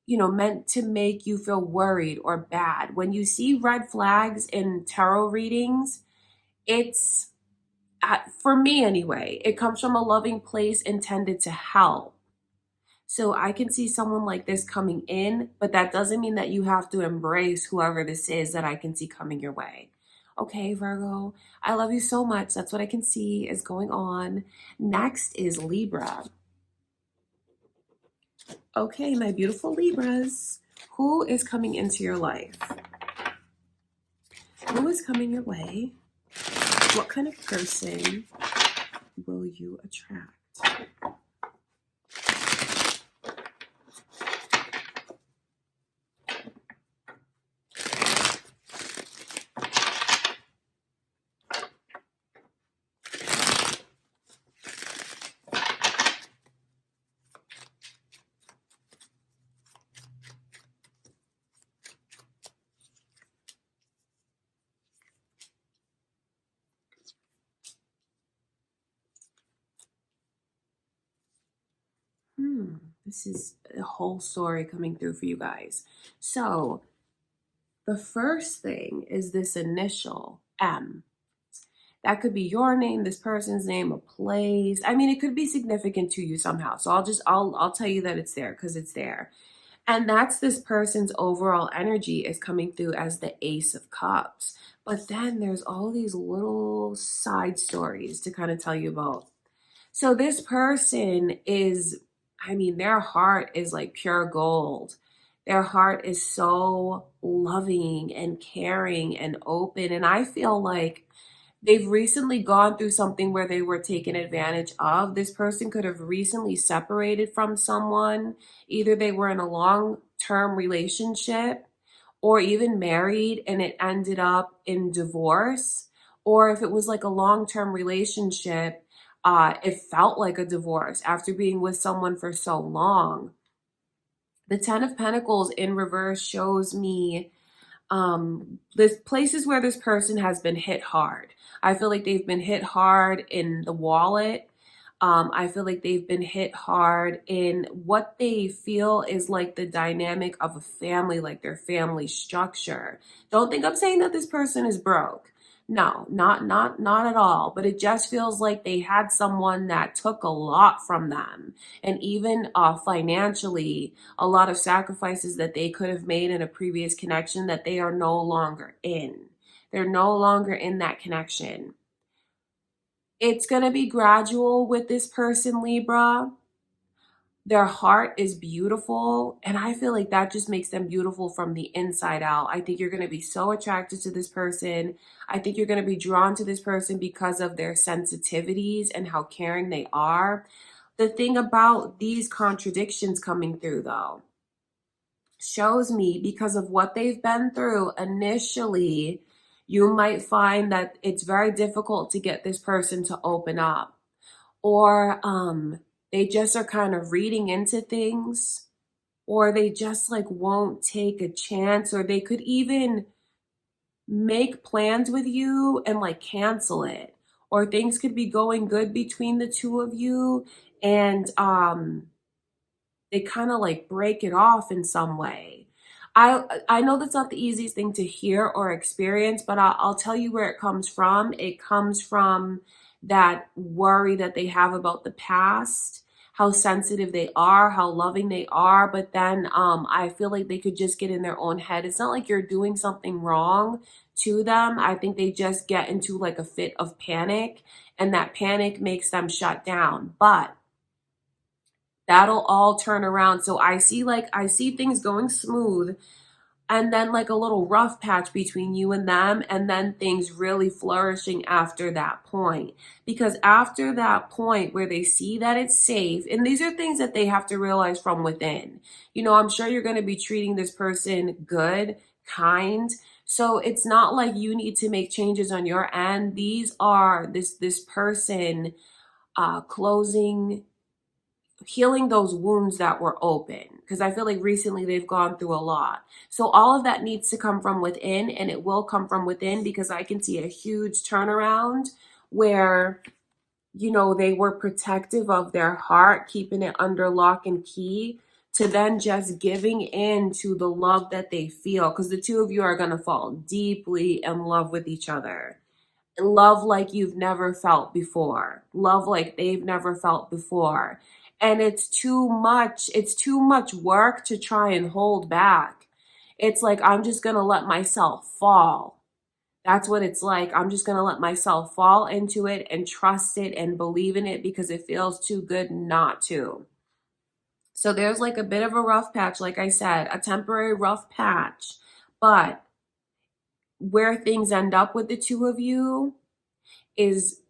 meant to make you feel worried or bad. When you see red flags in tarot readings, it's for me anyway, it comes from a loving place intended to help. So I can see someone like this coming in, but that doesn't mean that you have to embrace whoever this is that I can see coming your way. Okay, Virgo, I love you so much. That's what I can see is going on. Next is Libra. Okay, my beautiful Libras, who is coming into your life? Who is coming your way? What kind of person will you attract? This is a whole story coming through for you guys. So the first thing is this initial M. That could be your name, this person's name, a place. I mean, it could be significant to you somehow. So I'll tell you that it's there because it's there. And that's this person's overall energy is coming through as the Ace of Cups. But then there's all these little side stories to kind of tell you about. So this person is, I mean, their heart is like pure gold. Their heart is so loving and caring and open. And I feel like they've recently gone through something where they were taken advantage of. This person could have recently separated from someone. Either they were in a long-term relationship or even married and it ended up in divorce. Or if it was like a long-term relationship, it felt like a divorce after being with someone for so long. The Ten of Pentacles in reverse shows me there's places where this person has been hit hard. I feel like they've been hit hard in the wallet. I feel like they've been hit hard in what they feel is like the dynamic of a family, like their family structure. Don't think I'm saying that this person is broke. No, not at all. But it just feels like they had someone that took a lot from them, and even financially, a lot of sacrifices that they could have made in a previous connection that they are no longer in. They're no longer in that connection. It's going to be gradual with this person, Libra. Their heart is beautiful, and I feel like that just makes them beautiful from the inside out. I think you're going to be so attracted to this person. I think you're going to be drawn to this person because of their sensitivities and how caring they are. The thing about these contradictions coming through, though, shows me because of what they've been through initially, you might find that it's very difficult to get this person to open up, or they just are kind of reading into things, or they just like won't take a chance, or they could even make plans with you and like cancel it, or things could be going good between the two of you and they kind of like break it off in some way. I know that's not the easiest thing to hear or experience, but I'll tell you where it comes from. It comes from that worry that they have about the past, how sensitive they are, how loving they are. But then I feel like they could just get in their own head. It's not like you're doing something wrong to them. I think they just get into like a fit of panic, and that panic makes them shut down. But that'll all turn around. So I see things going smooth, and then like a little rough patch between you and them, and then things really flourishing after that point. Because after that point where they see that it's safe, and these are things that they have to realize from within. You know, I'm sure you're going to be treating this person good, kind. So it's not like you need to make changes on your end. These are this person closing healing those wounds that were open, because I feel like recently they've gone through a lot. So all of that needs to come from within, and it will come from within, because I can see a huge turnaround where, you know, they were protective of their heart, keeping it under lock and key, to then just giving in to the love that they feel, because the two of you are going to fall deeply in love with each other. Love like you've never felt before. Love like they've never felt before. And it's too much work to try and hold back. It's like, I'm just going to let myself fall. That's what it's like. I'm just going to let myself fall into it and trust it and believe in it, because it feels too good not to. So there's like a bit of a rough patch, like I said, a temporary rough patch. But where things end up with the two of you is,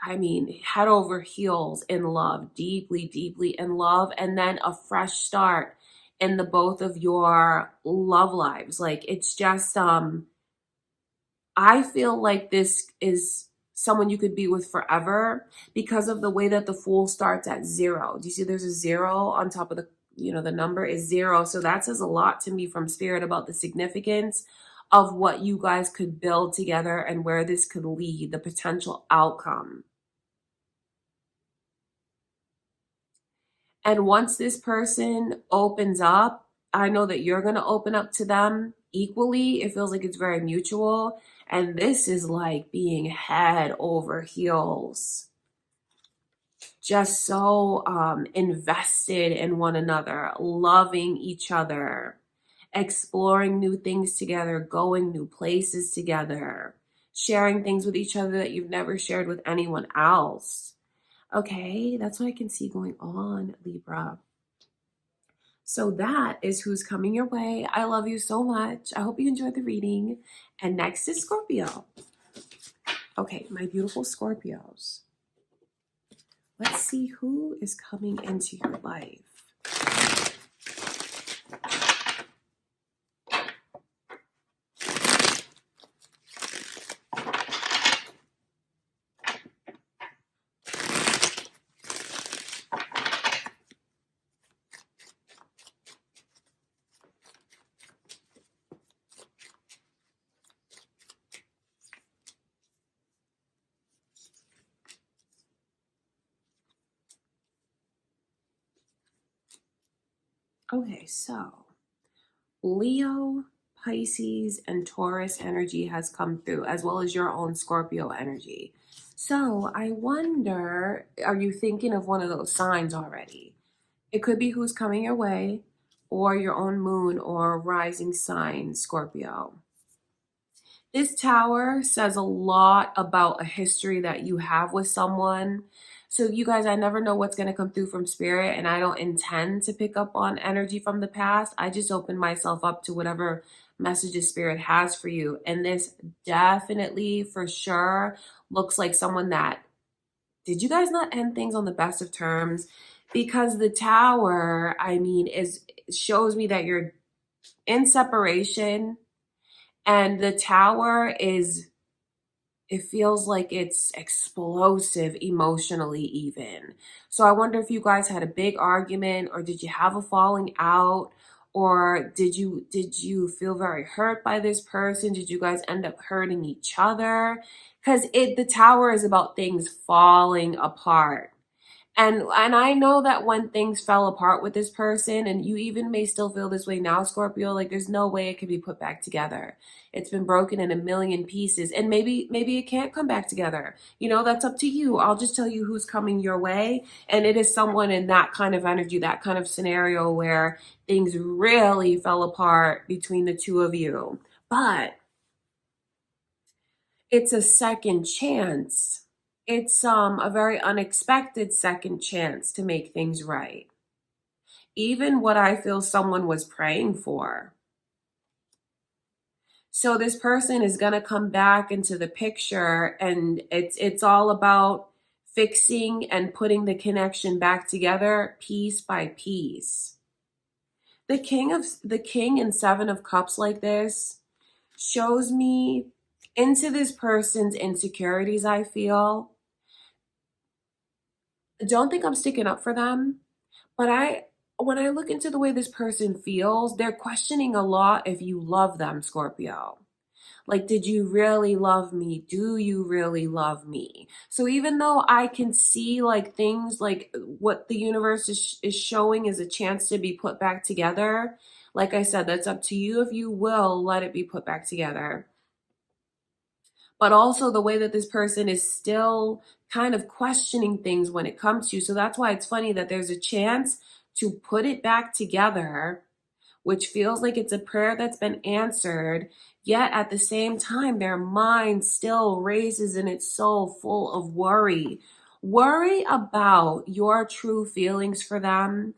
I mean, head over heels in love, deeply, deeply in love, and then a fresh start in the both of your love lives. Like, it's just, I feel like this is someone you could be with forever, because of the way that the Fool starts at 0. Do you see there's a 0 on top of the, you know, the number is 0. So that says a lot to me from Spirit about the significance of what you guys could build together and where this could lead, the potential outcome. And once this person opens up, I know that you're going to open up to them equally. It feels like it's very mutual. And this is like being head over heels, just so invested in one another, loving each other, exploring new things together, going new places together, sharing things with each other that you've never shared with anyone else. Okay, that's what I can see going on, Libra. So that is who's coming your way. I love you so much. I hope you enjoyed the reading. And next is Scorpio. Okay, my beautiful Scorpios. Let's see who is coming into your life. Okay, so Leo, Pisces, and Taurus energy has come through, as well as your own Scorpio energy. So I wonder, are you thinking of one of those signs already? It could be who's coming your way, or your own moon or rising sign, Scorpio. This tower says a lot about a history that you have with someone. So you guys, I never know what's going to come through from Spirit, and I don't intend to pick up on energy from the past. I just open myself up to whatever messages Spirit has for you. And this definitely, for sure, looks like someone that, did you guys not end things on the best of terms? Because the tower, I mean, shows me that you're in separation, and the tower is, it feels like it's explosive emotionally even. So I wonder if you guys had a big argument, or did you have a falling out, or did you feel very hurt by this person? Did you guys end up hurting each other? Because the tower is about things falling apart. And I know that when things fell apart with this person, and you even may still feel this way now, Scorpio, like there's no way it could be put back together. It's been broken in a million pieces, and maybe it can't come back together. You know, that's up to you. I'll just tell you who's coming your way, and it is someone in that kind of energy, that kind of scenario where things really fell apart between the two of you. But it's a second chance. It's a very unexpected second chance to make things right. Even what I feel someone was praying for. So this person is going to come back into the picture, and it's all about fixing and putting the connection back together piece by piece. The king and 7 of cups like this shows me into this person's insecurities, I feel. Don't think I'm sticking up for them, but when I look into the way this person feels, they're questioning a lot if you love them, Scorpio. Like, did you really love me? Do you really love me? So even though I can see like things like what the universe is showing is a chance to be put back together, like I said, that's up to you if you will let it be put back together. But also the way that this person is still kind of questioning things when it comes to you. So that's why it's funny that there's a chance to put it back together, which feels like it's a prayer that's been answered, yet at the same time, their mind still races and it's so full of worry. Worry about your true feelings for them.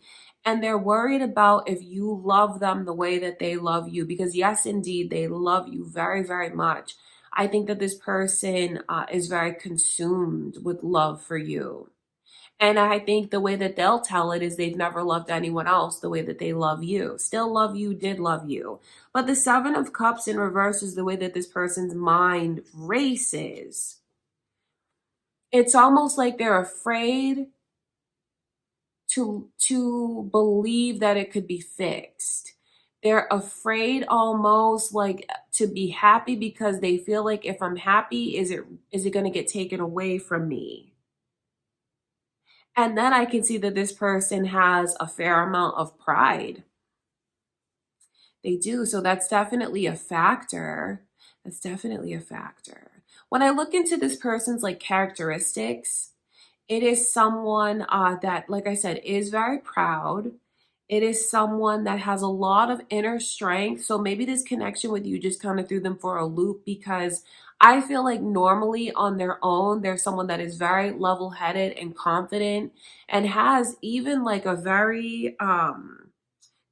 And they're worried about if you love them the way that they love you. Because, yes, indeed, they love you very, very much. I think that this person is very consumed with love for you. And I think the way that they'll tell it is they've never loved anyone else the way that they love you. Still love you, did love you. But the Seven of Cups in reverse is the way that this person's mind races. It's almost like they're afraid to believe that it could be fixed. They're afraid almost like to be happy because they feel like if I'm happy, is it going to get taken away from me? And then I can see that this person has a fair amount of pride. They do. So that's definitely a factor. That's definitely a factor. When I look into this person's like characteristics, it is someone that, like I said, is very proud. It is someone that has a lot of inner strength. So maybe this connection with you just kind of threw them for a loop because I feel like normally on their own, they're someone that is very level headed and confident and has even like a very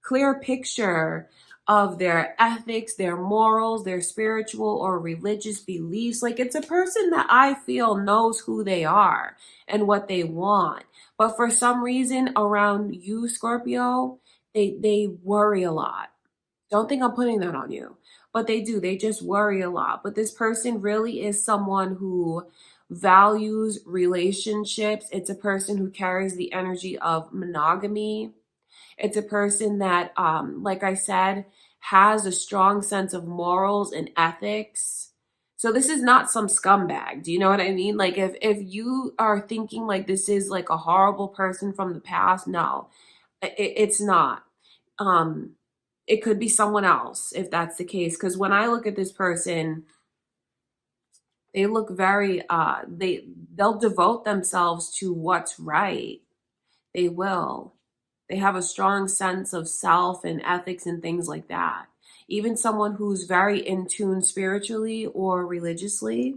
clear picture of their ethics, their morals, their spiritual or religious beliefs. Like it's a person that I feel knows who they are and what they want. But for some reason around you, Scorpio, they worry a lot. Don't think I'm putting that on you, but they do. They just worry a lot. But this person really is someone who values relationships. It's a person who carries the energy of monogamy. It's a person that, like I said, has a strong sense of morals and ethics. So this is not some scumbag. Do you know what I mean? Like if you are thinking like this is like a horrible person from the past, no, it's not. Um, it could be someone else if that's the case. Because when I look at this person, they look very they'll devote themselves to what's right. They will. They have a strong sense of self and ethics and things like that. Even someone who's very in tune spiritually or religiously,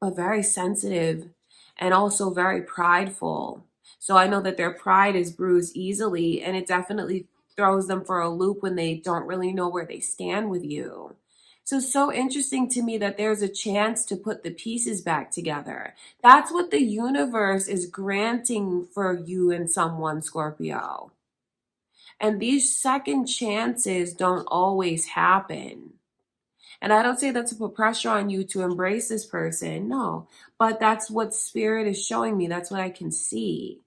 but very sensitive and also very prideful. So I know that their pride is bruised easily, and it definitely throws them for a loop when they don't really know where they stand with you. So it's so interesting to me that there's a chance to put the pieces back together. That's what the universe is granting for you and someone, Scorpio. And these second chances don't always happen. And I don't say that to put pressure on you to embrace this person. No, but that's what spirit is showing me. That's what I can see.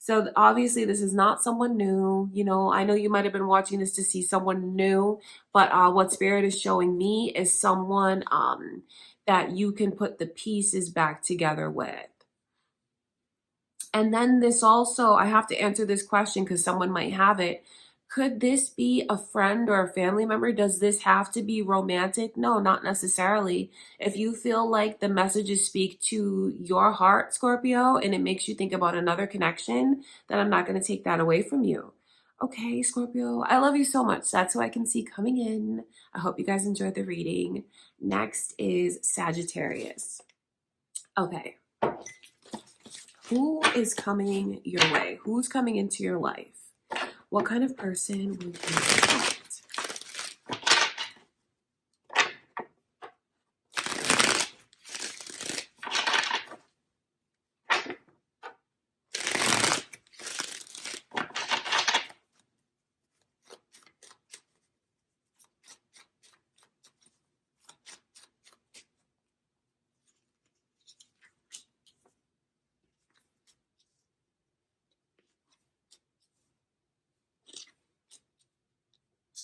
So obviously this is not someone new. You know, I know you might have been watching this to see someone new, but what spirit is showing me is someone that you can put the pieces back together with. And then this also, I have to answer this question because someone might have it. Could this be a friend or a family member? Does this have to be romantic? No, not necessarily. If you feel like the messages speak to your heart, Scorpio, and it makes you think about another connection, then I'm not going to take that away from you. Okay, Scorpio, I love you so much. That's who I can see coming in. I hope you guys enjoyed the reading. Next is Sagittarius. Okay. Who is coming your way? Who's coming into your life? What kind of person would you attract?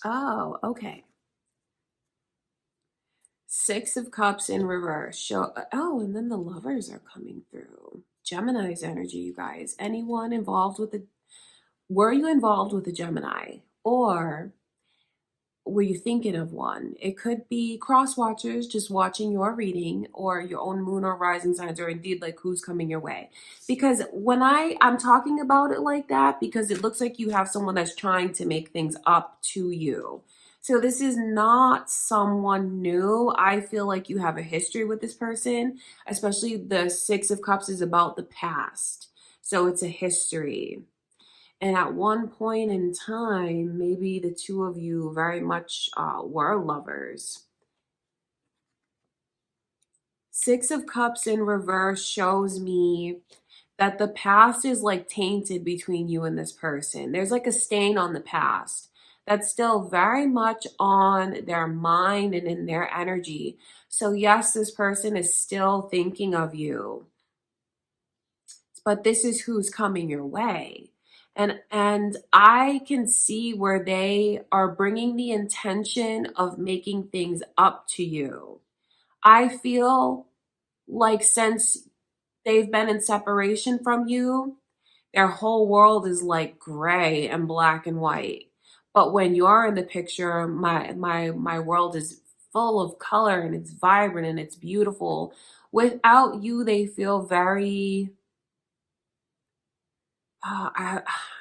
Oh, okay. Six of Cups in reverse. Oh, and then the Lovers are coming through. Gemini's energy, you guys. Anyone involved with were you involved with a Gemini? Or were you thinking of one? It could be cross watchers just watching your reading, or your own moon or rising signs, or indeed like who's coming your way. Because when I'm talking about it like that, because it looks like you have someone that's trying to make things up to you. So this is not someone new. I feel like you have a history with this person, especially the Six of Cups is about the past. So it's a history. And at one point in time, maybe the two of you very much were lovers. Six of Cups in reverse shows me that the past is like tainted between you and this person. There's like a stain on the past that's still very much on their mind and in their energy. So yes, this person is still thinking of you, but this is who's coming your way. And I can see where they are bringing the intention of making things up to you. I feel like since they've been in separation from you, their whole world is like gray and black and white. But when you're in the picture, my world is full of color and it's vibrant and it's beautiful. Without you, they feel very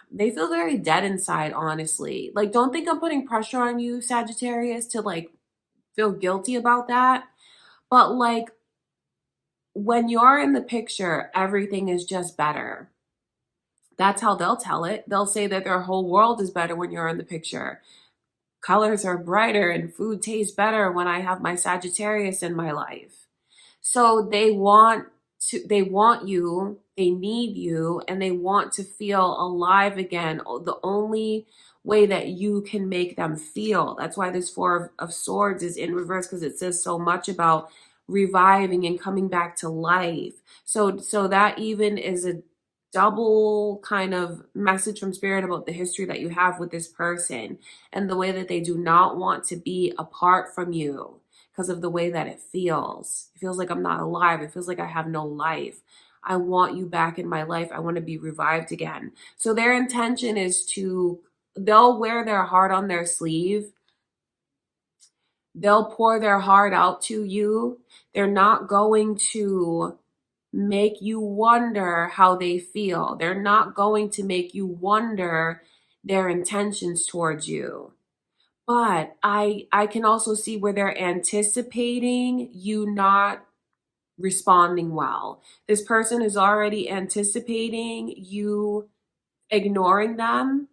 they feel very dead inside, honestly. Like, don't think I'm putting pressure on you, Sagittarius, to like feel guilty about that. But like, when you're in the picture, everything is just better. That's how they'll tell it. They'll say that their whole world is better when you're in the picture. Colors are brighter and food tastes better when I have my Sagittarius in my life. So they want you, they need you, and they want to feel alive again. The only way that you can make them feel. That's why this Four of Swords is in reverse, because it says so much about reviving and coming back to life. So that even is a double kind of message from spirit about the history that you have with this person and the way that they do not want to be apart from you because of the way that it feels. It feels like I'm not alive. It feels like I have no life. I want you back in my life. I want to be revived again. So their intention is they'll wear their heart on their sleeve. They'll pour their heart out to you. They're not going to make you wonder how they feel. They're not going to make you wonder their intentions towards you. But I can also see where they're anticipating you not responding well. This person is already anticipating you ignoring them,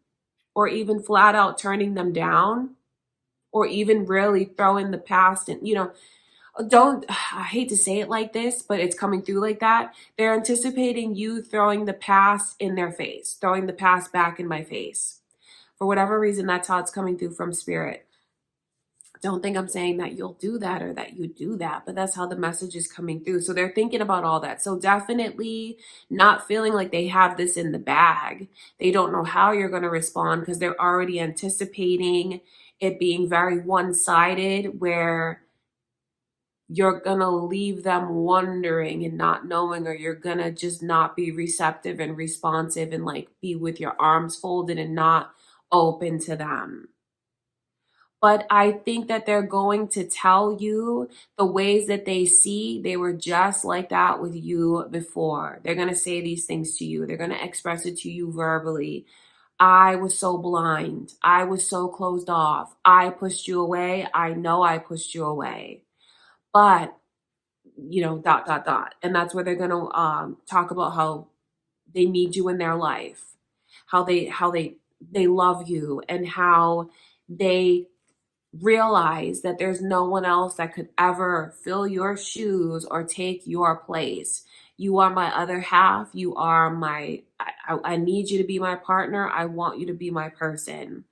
or even flat out turning them down, or even really throwing the past and I hate to say it like this, but it's coming through like that. They're anticipating you throwing the past in their face, throwing the past back in my face. For whatever reason, that's how it's coming through from spirit. Don't think I'm saying that you'll do that or that you do that, but that's how the message is coming through. So they're thinking about all that. So definitely not feeling like they have this in the bag. They don't know how you're going to respond because they're already anticipating it being very one-sided, where you're going to leave them wondering and not knowing, or you're going to just not be receptive and responsive and like be with your arms folded and not open to them. But I think that they're going to tell you the ways that they see they were just like that with you before. They're going to say these things to you. They're going to express it to you verbally. I was so blind. I was so closed off. I pushed you away. I know I pushed you away. But, dot, dot, dot. And that's where they're going to talk about how they need you in their life, how they love you, and how they realize that there's no one else that could ever fill your shoes or take your place. You are my other half. You are I need you to be my partner. I want you to be my person.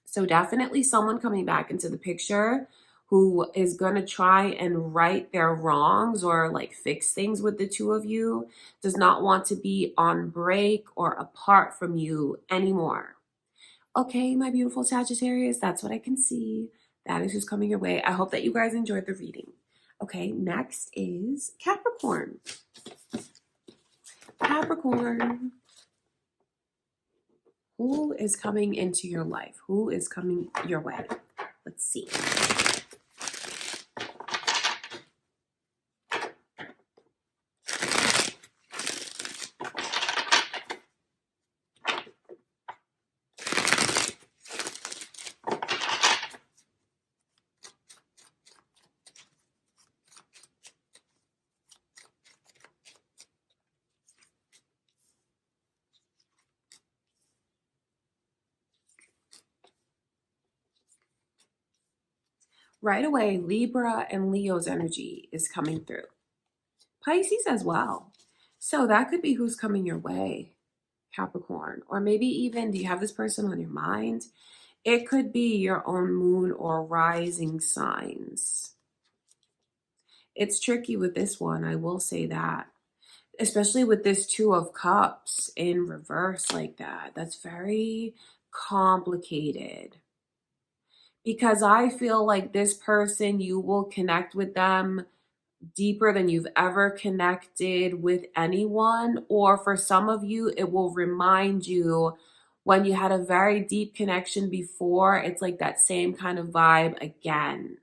So definitely someone coming back into the picture who is going to try and right their wrongs or like fix things with the two of you, does not want to be on break or apart from you anymore. Okay, my beautiful Sagittarius, that's what I can see. That is who's coming your way. I hope that you guys enjoyed the reading. Okay, next is Capricorn. Capricorn. Who is coming into your life? Who is coming your way? Let's see. Right away, Libra and Leo's energy is coming through. Pisces as well. So that could be who's coming your way, Capricorn. Or maybe even, do you have this person on your mind? It could be your own moon or rising signs. It's tricky with this one, I will say that. Especially with this Two of Cups in reverse like that. That's very complicated. Because I feel like this person, you will connect with them deeper than you've ever connected with anyone. Or for some of you, it will remind you when you had a very deep connection before. It's like that same kind of vibe again.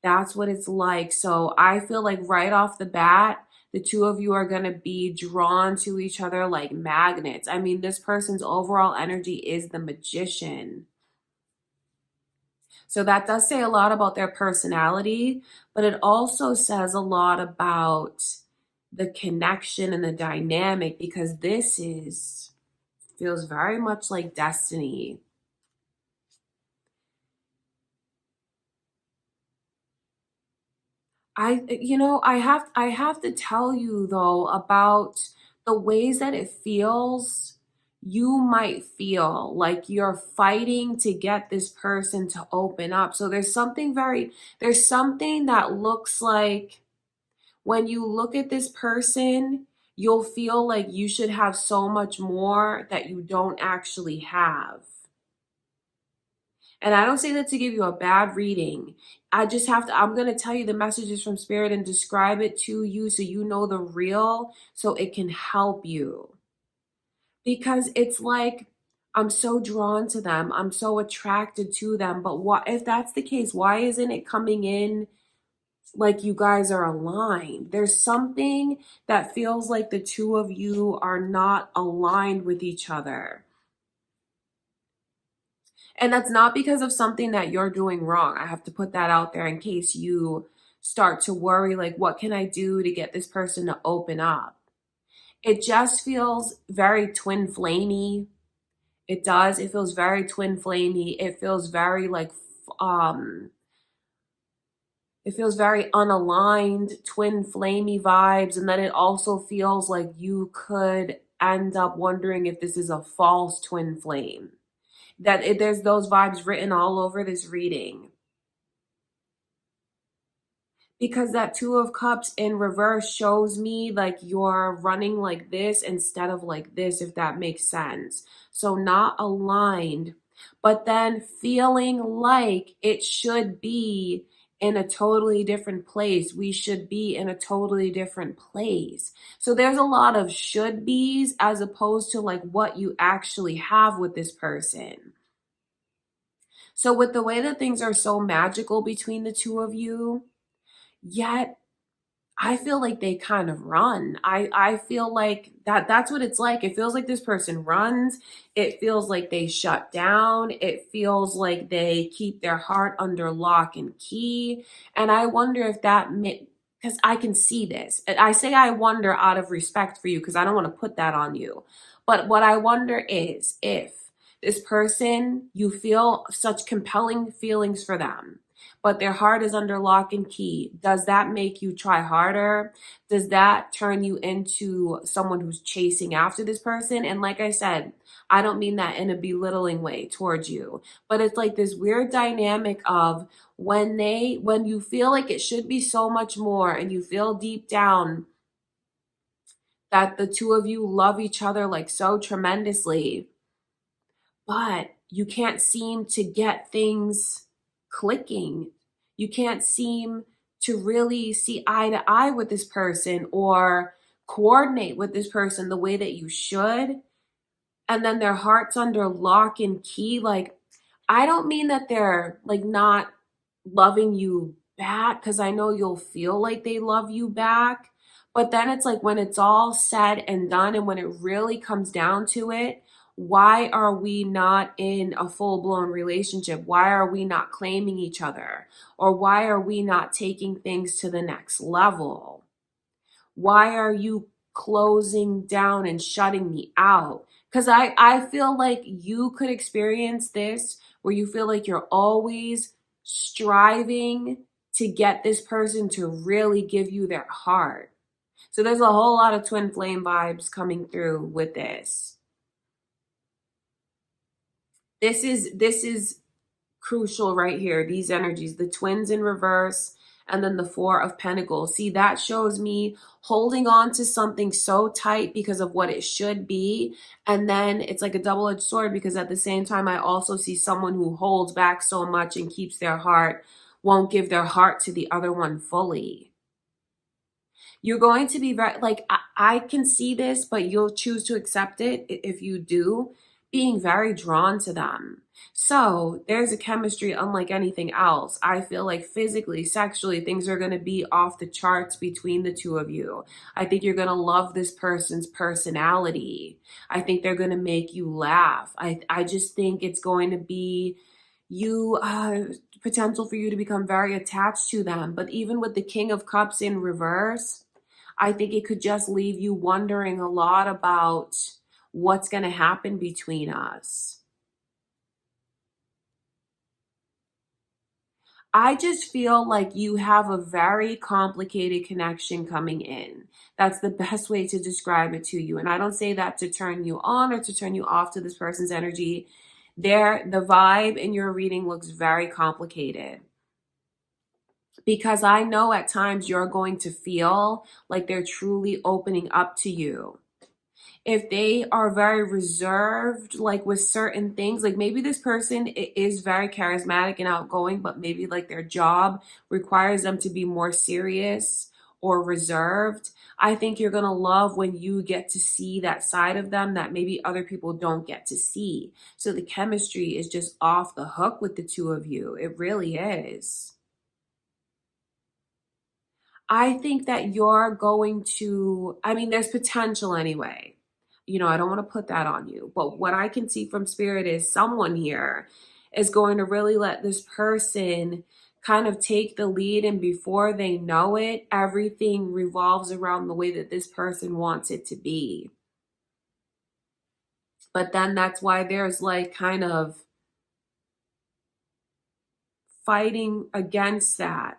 That's what it's like. So I feel like right off the bat, the two of you are going to be drawn to each other like magnets. I mean, this person's overall energy is the Magician. So that does say a lot about their personality, but it also says a lot about the connection and the dynamic, because this feels very much like destiny. I have to tell you though about the ways that it feels. You might feel like you're fighting to get this person to open up. So there's something that looks like when you look at this person, you'll feel like you should have so much more that you don't actually have. And I don't say that to give you a bad reading. I'm going to tell you the messages from Spirit and describe it to you so you know the real, so it can help you. Because it's like, I'm so drawn to them. I'm so attracted to them. But what if that's the case? Why isn't it coming in like you guys are aligned? There's something that feels like the two of you are not aligned with each other. And that's not because of something that you're doing wrong. I have to put that out there in case you start to worry, like, what can I do to get this person to open up? It just feels very twin flamey. It does. It feels very twin flamey. It feels very like, it feels very unaligned, twin flamey vibes. And then it also feels like you could end up wondering if this is a false twin flame. There's those vibes written all over this reading. Because that Two of Cups in reverse shows me like you're running like this instead of like this, if that makes sense. So not aligned, but then feeling like it should be in a totally different place. We should be in a totally different place. So there's a lot of should be's as opposed to like what you actually have with this person. So with the way that things are so magical between the two of you, yet I feel like they kind of run. I feel like that's what it's like. It feels like this person runs. It feels like they shut down. It feels like they keep their heart under lock and key. And I wonder if because I can see this. And I say I wonder out of respect for you because I don't want to put that on you. But what I wonder is if this person, you feel such compelling feelings for them, but their heart is under lock and key. Does that make you try harder? Does that turn you into someone who's chasing after this person? And like I said, I don't mean that in a belittling way towards you, but it's like this weird dynamic of when you feel like it should be so much more and you feel deep down that the two of you love each other like so tremendously, but you can't seem to get things clicking. You can't seem to really see eye to eye with this person or coordinate with this person the way that you should. And then their heart's under lock and key. Like, I don't mean that they're like not loving you back, because I know you'll feel like they love you back. But then it's like when it's all said and done, and when it really comes down to it, why are we not in a full blown relationship? Why are we not claiming each other? Or why are we not taking things to the next level? Why are you closing down and shutting me out? Because I feel like you could experience this where you feel like you're always striving to get this person to really give you their heart. So there's a whole lot of twin flame vibes coming through with this. This is crucial right here, these energies, the twins in reverse, and then the Four of Pentacles. See, that shows me holding on to something so tight because of what it should be. And then it's like a double-edged sword, because at the same time, I also see someone who holds back so much and keeps their heart, won't give their heart to the other one fully. You're going to be very, like, I can see this, but you'll choose to accept it if you do, being very drawn to them. So there's a chemistry unlike anything else. I feel like physically, sexually, things are going to be off the charts between the two of you. I think you're going to love this person's personality. I think they're going to make you laugh. I just think it's going to be potential for you to become very attached to them. But even with the King of Cups in reverse, I think it could just leave you wondering a lot about what's going to happen between us. I just feel like you have a very complicated connection coming in. That's the best way to describe it to you. And I don't say that to turn you on or to turn you off to this person's energy. The vibe in your reading looks very complicated, because I know at times you're going to feel like they're truly opening up to you. If they are very reserved, like with certain things, like maybe this person is very charismatic and outgoing, but maybe like their job requires them to be more serious or reserved. I think you're going to love when you get to see that side of them that maybe other people don't get to see. So the chemistry is just off the hook with the two of you. It really is. I think that you're going to, I mean, there's potential anyway. I don't want to put that on you, but what I can see from spirit is someone here is going to really let this person kind of take the lead, and before they know it, everything revolves around the way that this person wants it to be. But then that's why there's like kind of fighting against that.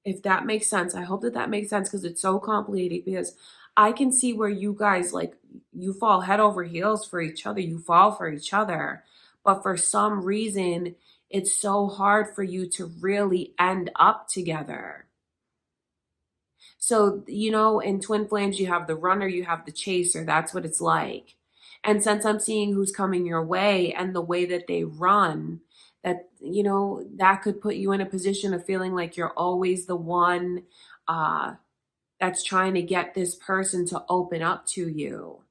If that makes sense. I hope that that makes sense, because it's so complicated, because I can see where you guys, like, you fall head over heels for each other. You fall for each other. But for some reason, it's so hard for you to really end up together. So, in twin flames, you have the runner, you have the chaser. That's what it's like. And since I'm seeing who's coming your way and the way that they run, that could put you in a position of feeling like you're always the one that's trying to get this person to open up to you.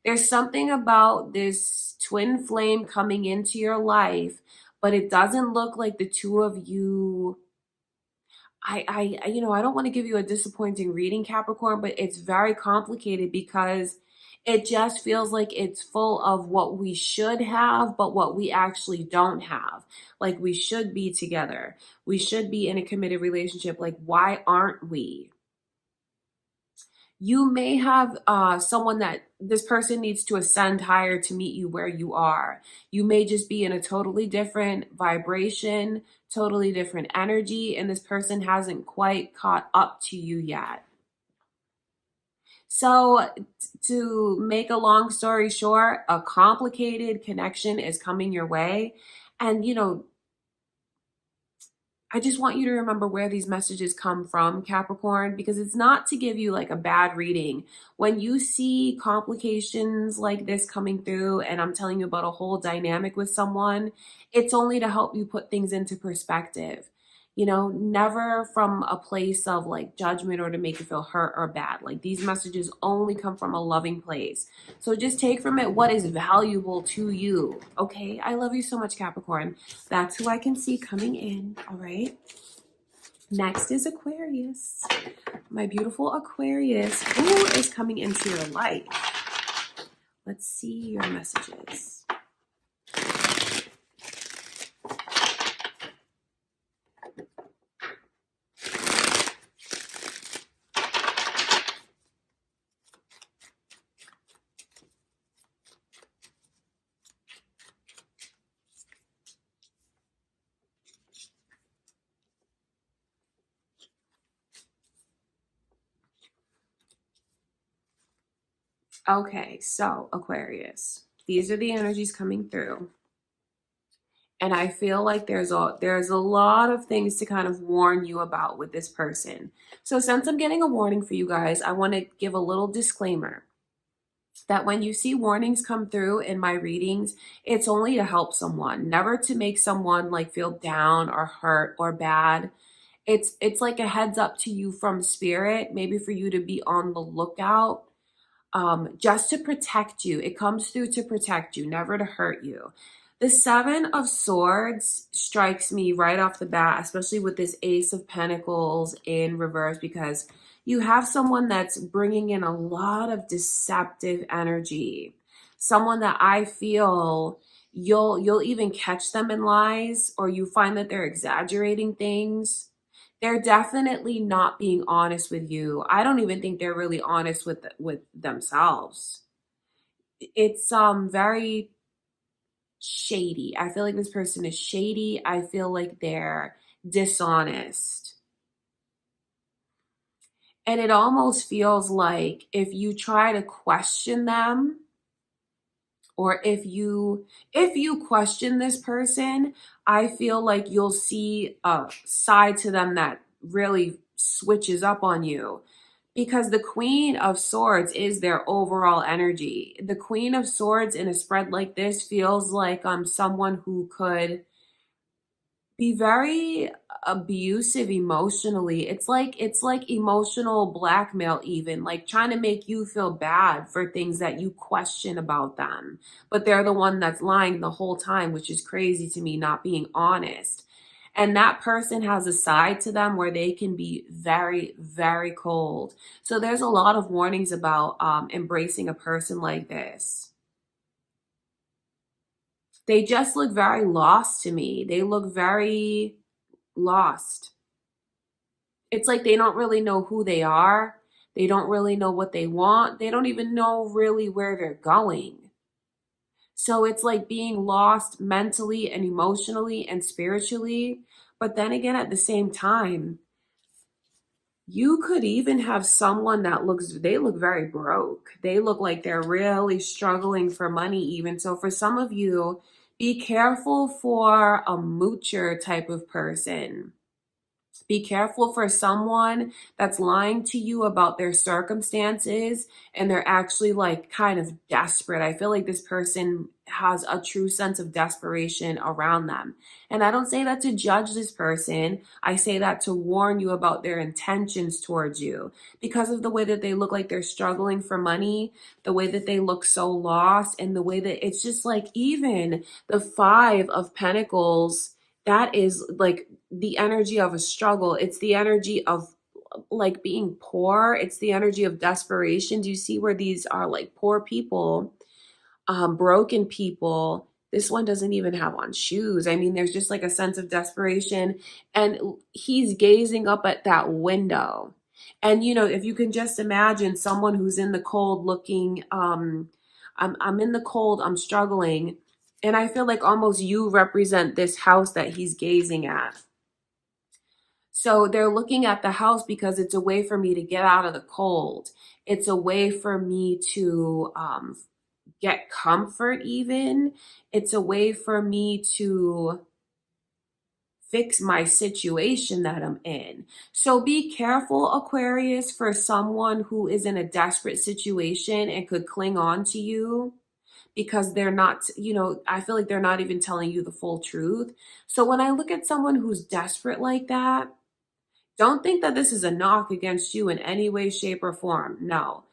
There's something about this twin flame coming into your life, but it doesn't look like the two of you. I don't want to give you a disappointing reading, Capricorn, but it's very complicated, because it just feels like it's full of what we should have, but what we actually don't have. Like, we should be together. We should be in a committed relationship. Like, why aren't we? You may have someone that this person needs to ascend higher to meet you where you are. You may just be in a totally different vibration, totally different energy, and this person hasn't quite caught up to you yet. So to make a long story short, a complicated connection is coming your way. And, I just want you to remember where these messages come from, Capricorn, because it's not to give you like a bad reading. When you see complications like this coming through, and I'm telling you about a whole dynamic with someone, it's only to help you put things into perspective. You know, never from a place of like judgment or to make you feel hurt or bad. Like these messages only come from a loving place. So just take from it what is valuable to you. Okay. I love you so much, Capricorn. That's who I can see coming in. All right. Next is Aquarius. My beautiful Aquarius. Who is coming into your life? Let's see your messages. Okay, so Aquarius. These are the energies coming through. And I feel like there's a lot of things to kind of warn you about with this person. So since I'm getting a warning for you guys, I want to give a little disclaimer that when you see warnings come through in my readings, it's only to help someone, never to make someone like feel down or hurt or bad. It's like a heads up to you from spirit, maybe for you to be on the lookout, just to protect you. It comes through to protect you, never to hurt you. The Seven of Swords strikes me right off the bat, especially with this Ace of Pentacles in reverse, because you have someone that's bringing in a lot of deceptive energy. Someone that I feel you'll even catch them in lies, or you find that they're exaggerating things. They're definitely not being honest with you. I don't even think they're really honest with themselves. It's very shady. I feel like this person is shady. I feel like they're dishonest. And it almost feels like if you try to question them, or if you question this person, I feel like you'll see a side to them that really switches up on you, because the Queen of Swords is their overall energy. The Queen of Swords in a spread like this feels like someone who could be very abusive emotionally. It's like emotional blackmail, even like trying to make you feel bad for things that you question about them, but they're the one that's lying the whole time, which is crazy to me, not being honest. And that person has a side to them where they can be very, very cold. So there's a lot of warnings about embracing a person like this. They just look very lost to me. They look very lost. It's like they don't really know who they are. They don't really know what they want. They don't even know really where they're going. So it's like being lost mentally and emotionally and spiritually. But then again, at the same time, you could even have someone that they look very broke. They look like they're really struggling for money even. So for some of you, be careful for a moocher type of person. Be careful for someone that's lying to you about their circumstances and they're actually like kind of desperate. I feel like this person has a true sense of desperation around them. And I don't say that to judge this person. I say that to warn you about their intentions towards you, because of the way that they look like they're struggling for money, the way that they look so lost, and the way that it's just like even the Five of Pentacles, that is like the energy of a struggle. It's the energy of like being poor. It's the energy of desperation. Do you see where these are like poor people, broken people? This one doesn't even have on shoes. I mean, there's just like a sense of desperation, and he's gazing up at that window. And you know, if you can just imagine someone who's in the cold looking, I'm in the cold, I'm struggling. And I feel like almost you represent this house that he's gazing at. So they're looking at the house because it's a way for me to get out of the cold. It's a way for me to get comfort even. It's a way for me to fix my situation that I'm in. So be careful, Aquarius, for someone who is in a desperate situation and could cling on to you because they're not, I feel like they're not even telling you the full truth. So when I look at someone who's desperate like that, don't think that this is a knock against you in any way, shape, or form. No.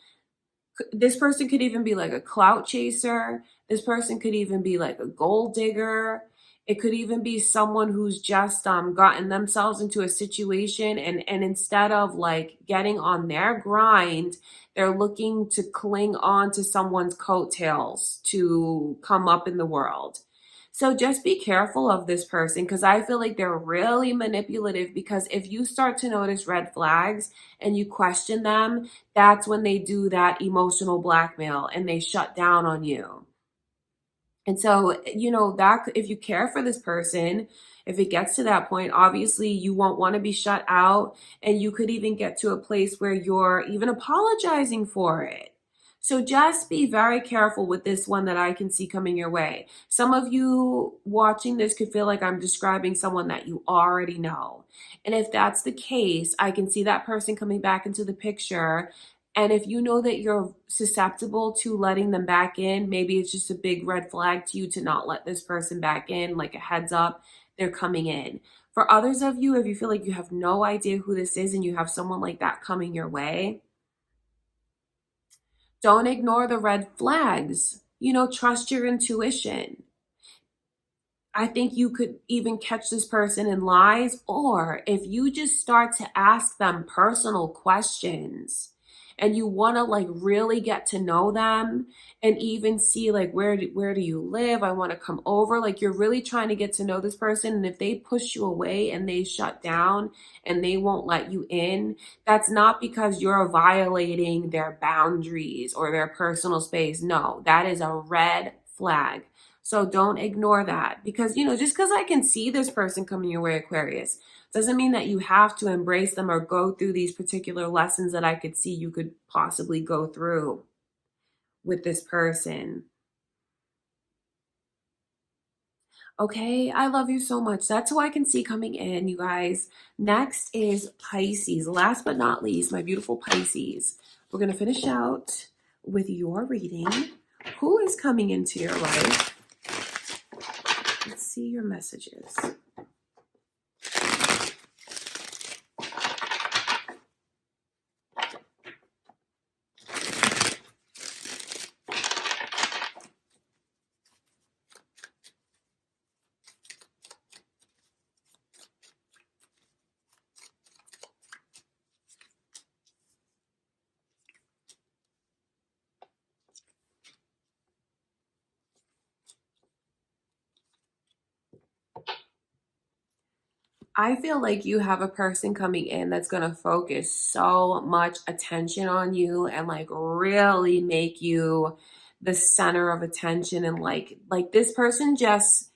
This person could even be like a clout chaser. This person could even be like a gold digger. It could even be someone who's just gotten themselves into a situation, and instead of like getting on their grind, they're looking to cling on to someone's coattails to come up in the world. So just be careful of this person, because I feel like they're really manipulative, because if you start to notice red flags and you question them, that's when they do that emotional blackmail and they shut down on you. And so, that if you care for this person, if it gets to that point, obviously you won't want to be shut out. And you could even get to a place where you're even apologizing for it. So just be very careful with this one that I can see coming your way. Some of you watching this could feel like I'm describing someone that you already know. And if that's the case, I can see that person coming back into the picture. And if you know that you're susceptible to letting them back in, maybe it's just a big red flag to you to not let this person back in, like a heads up, they're coming in. For others of you, if you feel like you have no idea who this is and you have someone like that coming your way, don't ignore the red flags. Trust your intuition. I think you could even catch this person in lies, or if you just start to ask them personal questions and you want to like really get to know them and even see like where do you live? I want to come over. Like you're really trying to get to know this person, and if they push you away and they shut down and they won't let you in, that's not because you're violating their boundaries or their personal space. No, that is a red flag. So don't ignore that, because, just because I can see this person coming your way, Aquarius, doesn't mean that you have to embrace them or go through these particular lessons that I could see you could possibly go through with this person. Okay, I love you so much. That's who I can see coming in, you guys. Next is Pisces. Last but not least, my beautiful Pisces. We're going to finish out with your reading. Who is coming into your life? Let's see your messages. I feel like you have a person coming in that's going to focus so much attention on you and like really make you the center of attention, and like this person just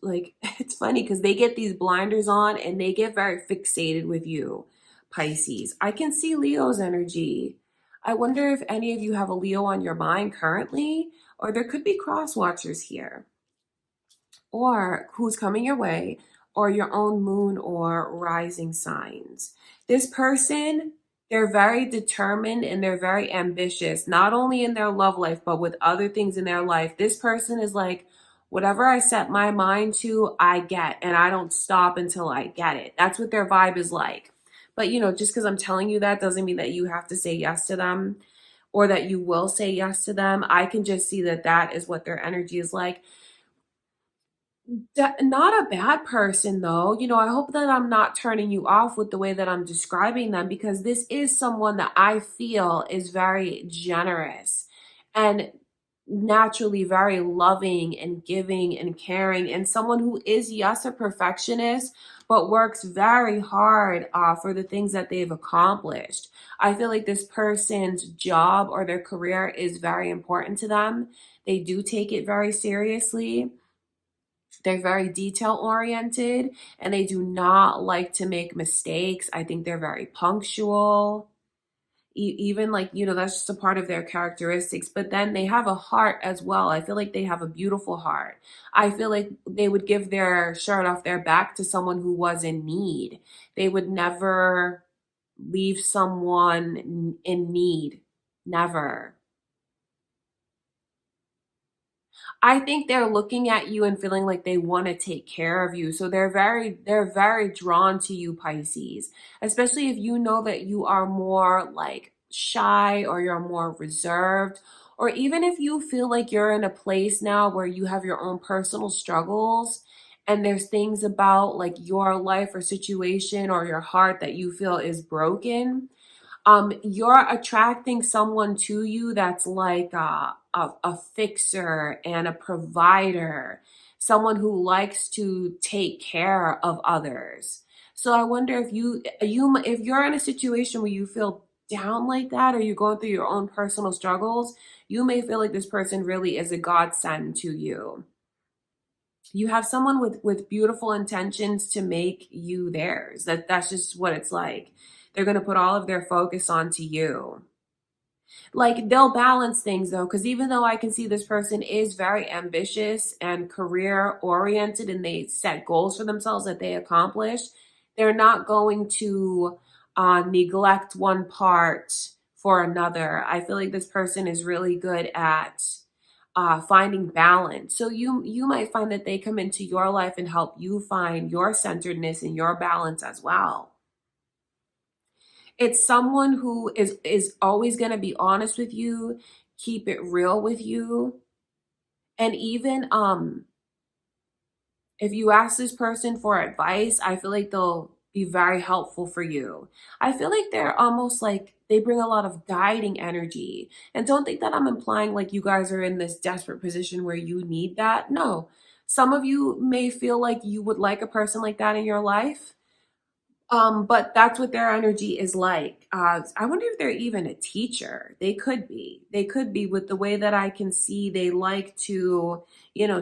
like it's funny because they get these blinders on and they get very fixated with you, Pisces. I can see Leo's energy. I wonder if any of you have a Leo on your mind currently, or there could be cross watchers here, or who's coming your way, or your own moon or rising signs. This person, they're very determined and they're very ambitious, not only in their love life, but with other things in their life. This person is like, whatever I set my mind to, I get, and I don't stop until I get it. That's what their vibe is like. But, just because I'm telling you that doesn't mean that you have to say yes to them or that you will say yes to them. I can just see that that is what their energy is like. Not a bad person, though. I hope that I'm not turning you off with the way that I'm describing them, because this is someone that I feel is very generous and naturally very loving and giving and caring, and someone who is, yes, a perfectionist, but works very hard for the things that they've accomplished. I feel like this person's job or their career is very important to them. They do take it very seriously. They're very detail oriented and they do not like to make mistakes. I think they're very punctual. Even like, that's just a part of their characteristics. But then they have a heart as well. I feel like they have a beautiful heart. I feel like they would give their shirt off their back to someone who was in need. They would never leave someone in need. Never. I think they're looking at you and feeling like they want to take care of you. So they're very drawn to you, Pisces. Especially if you know that you are more like shy or you're more reserved, or even if you feel like you're in a place now where you have your own personal struggles and there's things about like your life or situation or your heart that you feel is broken, you're attracting someone to you that's like a fixer and a provider, someone who likes to take care of others. So I wonder if you're in a situation where you feel down like that, or you're going through your own personal struggles, you may feel like this person really is a godsend to you. You have someone with beautiful intentions to make you theirs. That's just what it's like. They're going to put all of their focus onto you. Like they'll balance things though, because even though I can see this person is very ambitious and career oriented and they set goals for themselves that they accomplish, they're not going to neglect one part for another. I feel like this person is really good at finding balance. So you might find that they come into your life and help you find your centeredness and your balance as well. It's someone who is always going to be honest with you, keep it real with you, and even if you ask this person for advice, I feel like they'll be very helpful for you. I feel like they're almost like they bring a lot of guiding energy. And don't think that I'm implying like you guys are in this desperate position where you need that. No. Some of you may feel like you would like a person like that in your life. But that's what their energy is like. I wonder if they're even a teacher. They could be. They could be with the way that I can see they like to,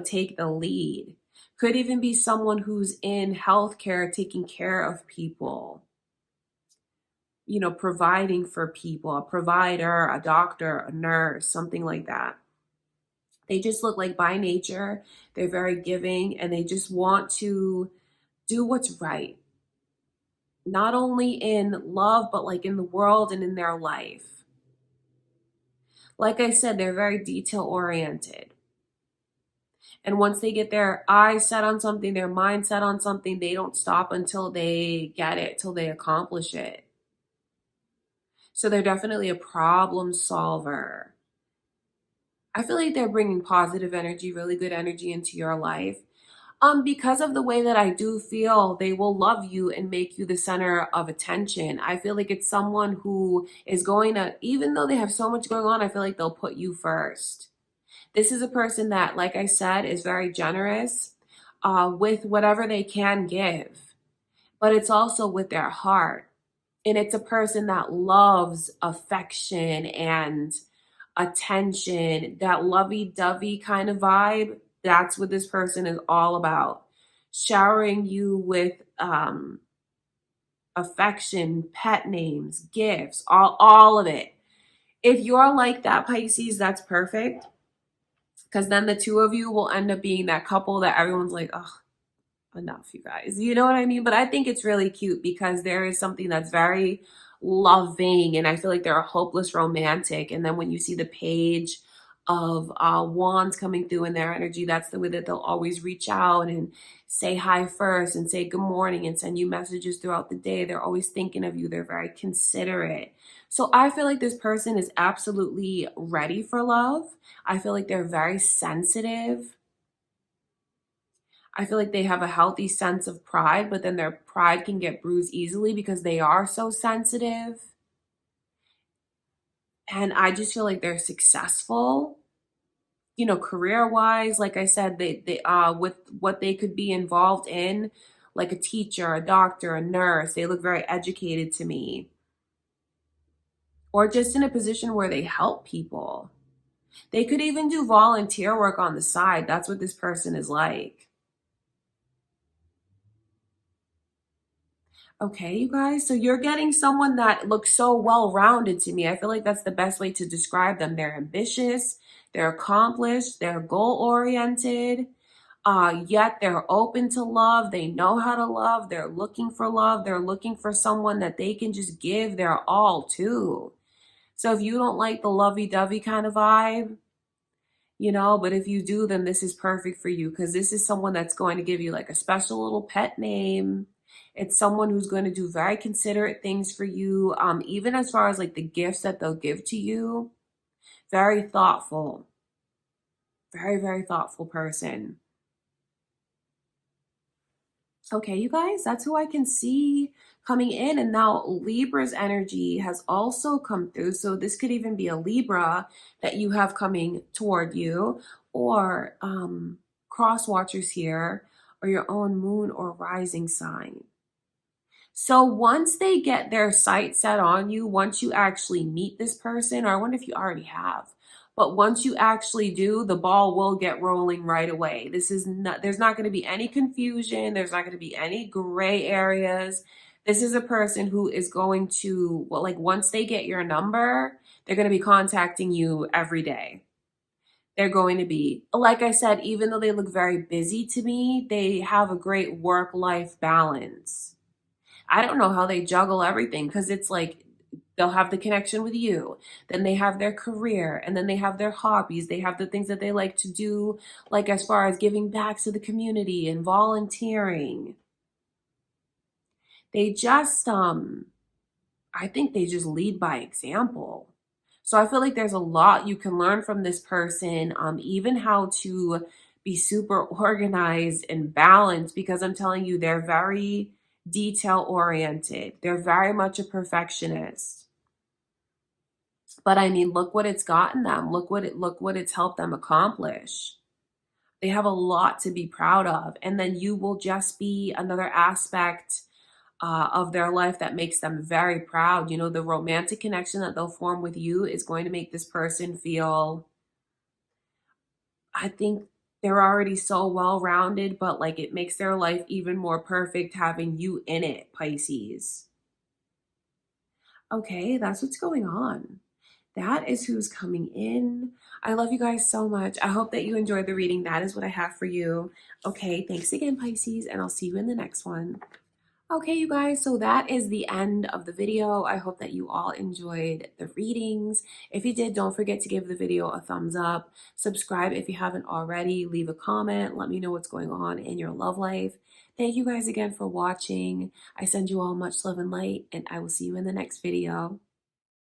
take the lead. Could even be someone who's in healthcare, taking care of people, providing for people, a provider, a doctor, a nurse, something like that. They just look like by nature, they're very giving and they just want to do what's right, not only in love, but like in the world and in their life. Like I said, they're very detail oriented. And once they get their eyes set on something, their mind set on something, they don't stop until they get it, till they accomplish it. So they're definitely a problem solver. I feel like they're bringing positive energy, really good energy into your life. Because of the way that I do feel, they will love you and make you the center of attention. I feel like it's someone who is going to, even though they have so much going on, I feel like they'll put you first. This is a person that, like I said, is very generous with whatever they can give, but it's also with their heart. And it's a person that loves affection and attention, that lovey-dovey kind of vibe. That's what this person is all about. Showering you with affection, pet names, gifts, all of it. If you're like that, Pisces, that's perfect. Because then the two of you will end up being that couple that everyone's like, oh, enough, you guys. You know what I mean? But I think it's really cute because there is something that's very loving, and I feel like they're a hopeless romantic. And then when you see the page of wands coming through in their energy, that's the way that they'll always reach out and say hi first and say good morning and send you messages throughout the day. They're always thinking of you. They're very considerate. So I feel like this person is absolutely ready for love. I feel like they're very sensitive. I feel like they have a healthy sense of pride, but then their pride can get bruised easily because they are so sensitive. And I just feel like they're successful, career wise. Like I said, they with what they could be involved in, like a teacher, a doctor, a nurse, they look very educated to me. Or just in a position where they help people. They could even do volunteer work on the side. That's what this person is like. Okay, you guys, so you're getting someone that looks so well-rounded to me. I feel like that's the best way to describe them. They're ambitious, they're accomplished, they're goal-oriented, yet they're open to love. They know how to love. They're looking for love. They're looking for someone that they can just give their all to. So if you don't like the lovey-dovey kind of vibe, but if you do, then this is perfect for you because this is someone that's going to give you like a special little pet name. It's someone who's going to do very considerate things for you, even as far as like the gifts that they'll give to you. Very thoughtful, very, very thoughtful person. Okay, you guys, that's who I can see coming in. And now Libra's energy has also come through. So this could even be a Libra that you have coming toward you, or cross watchers here, or your own moon or rising sign. So once they get their sight set on you, once you actually meet this person, or I wonder if you already have, but once you actually do, the ball will get rolling right away. There's not going to be any confusion. There's not going to be any gray areas. This is a person who is going to, well, like once they get your number, they're going to be contacting you every day. They're going to be, like I said, even though they look very busy to me, they have a great work-life balance. I don't know how they juggle everything because it's like they'll have the connection with you, then they have their career, and then they have their hobbies. They have the things that they like to do, like as far as giving back to the community and volunteering. They just, I think they just lead by example. So I feel like there's a lot you can learn from this person, even how to be super organized and balanced, because I'm telling you, they're very detail oriented. They're very much a perfectionist. But I mean, look what it's gotten them. Look what it's helped them accomplish. They have a lot to be proud of. And then you will just be another aspect of their life that makes them very proud. The romantic connection that they'll form with you is going to make this person feel, I think they're already so well rounded, but like it makes their life even more perfect having you in it, Pisces. Okay, that's what's going on. That is who's coming in. I love you guys so much. I hope that you enjoyed the reading. That is what I have for you. Okay, thanks again, Pisces, and I'll see you in the next one. Okay, you guys, so that is the end of the video. I hope that you all enjoyed the readings. If you did, don't forget to give the video a thumbs up. Subscribe if you haven't already. Leave a comment. Let me know what's going on in your love life. Thank you guys again for watching. I send you all much love and light, and I will see you in the next video.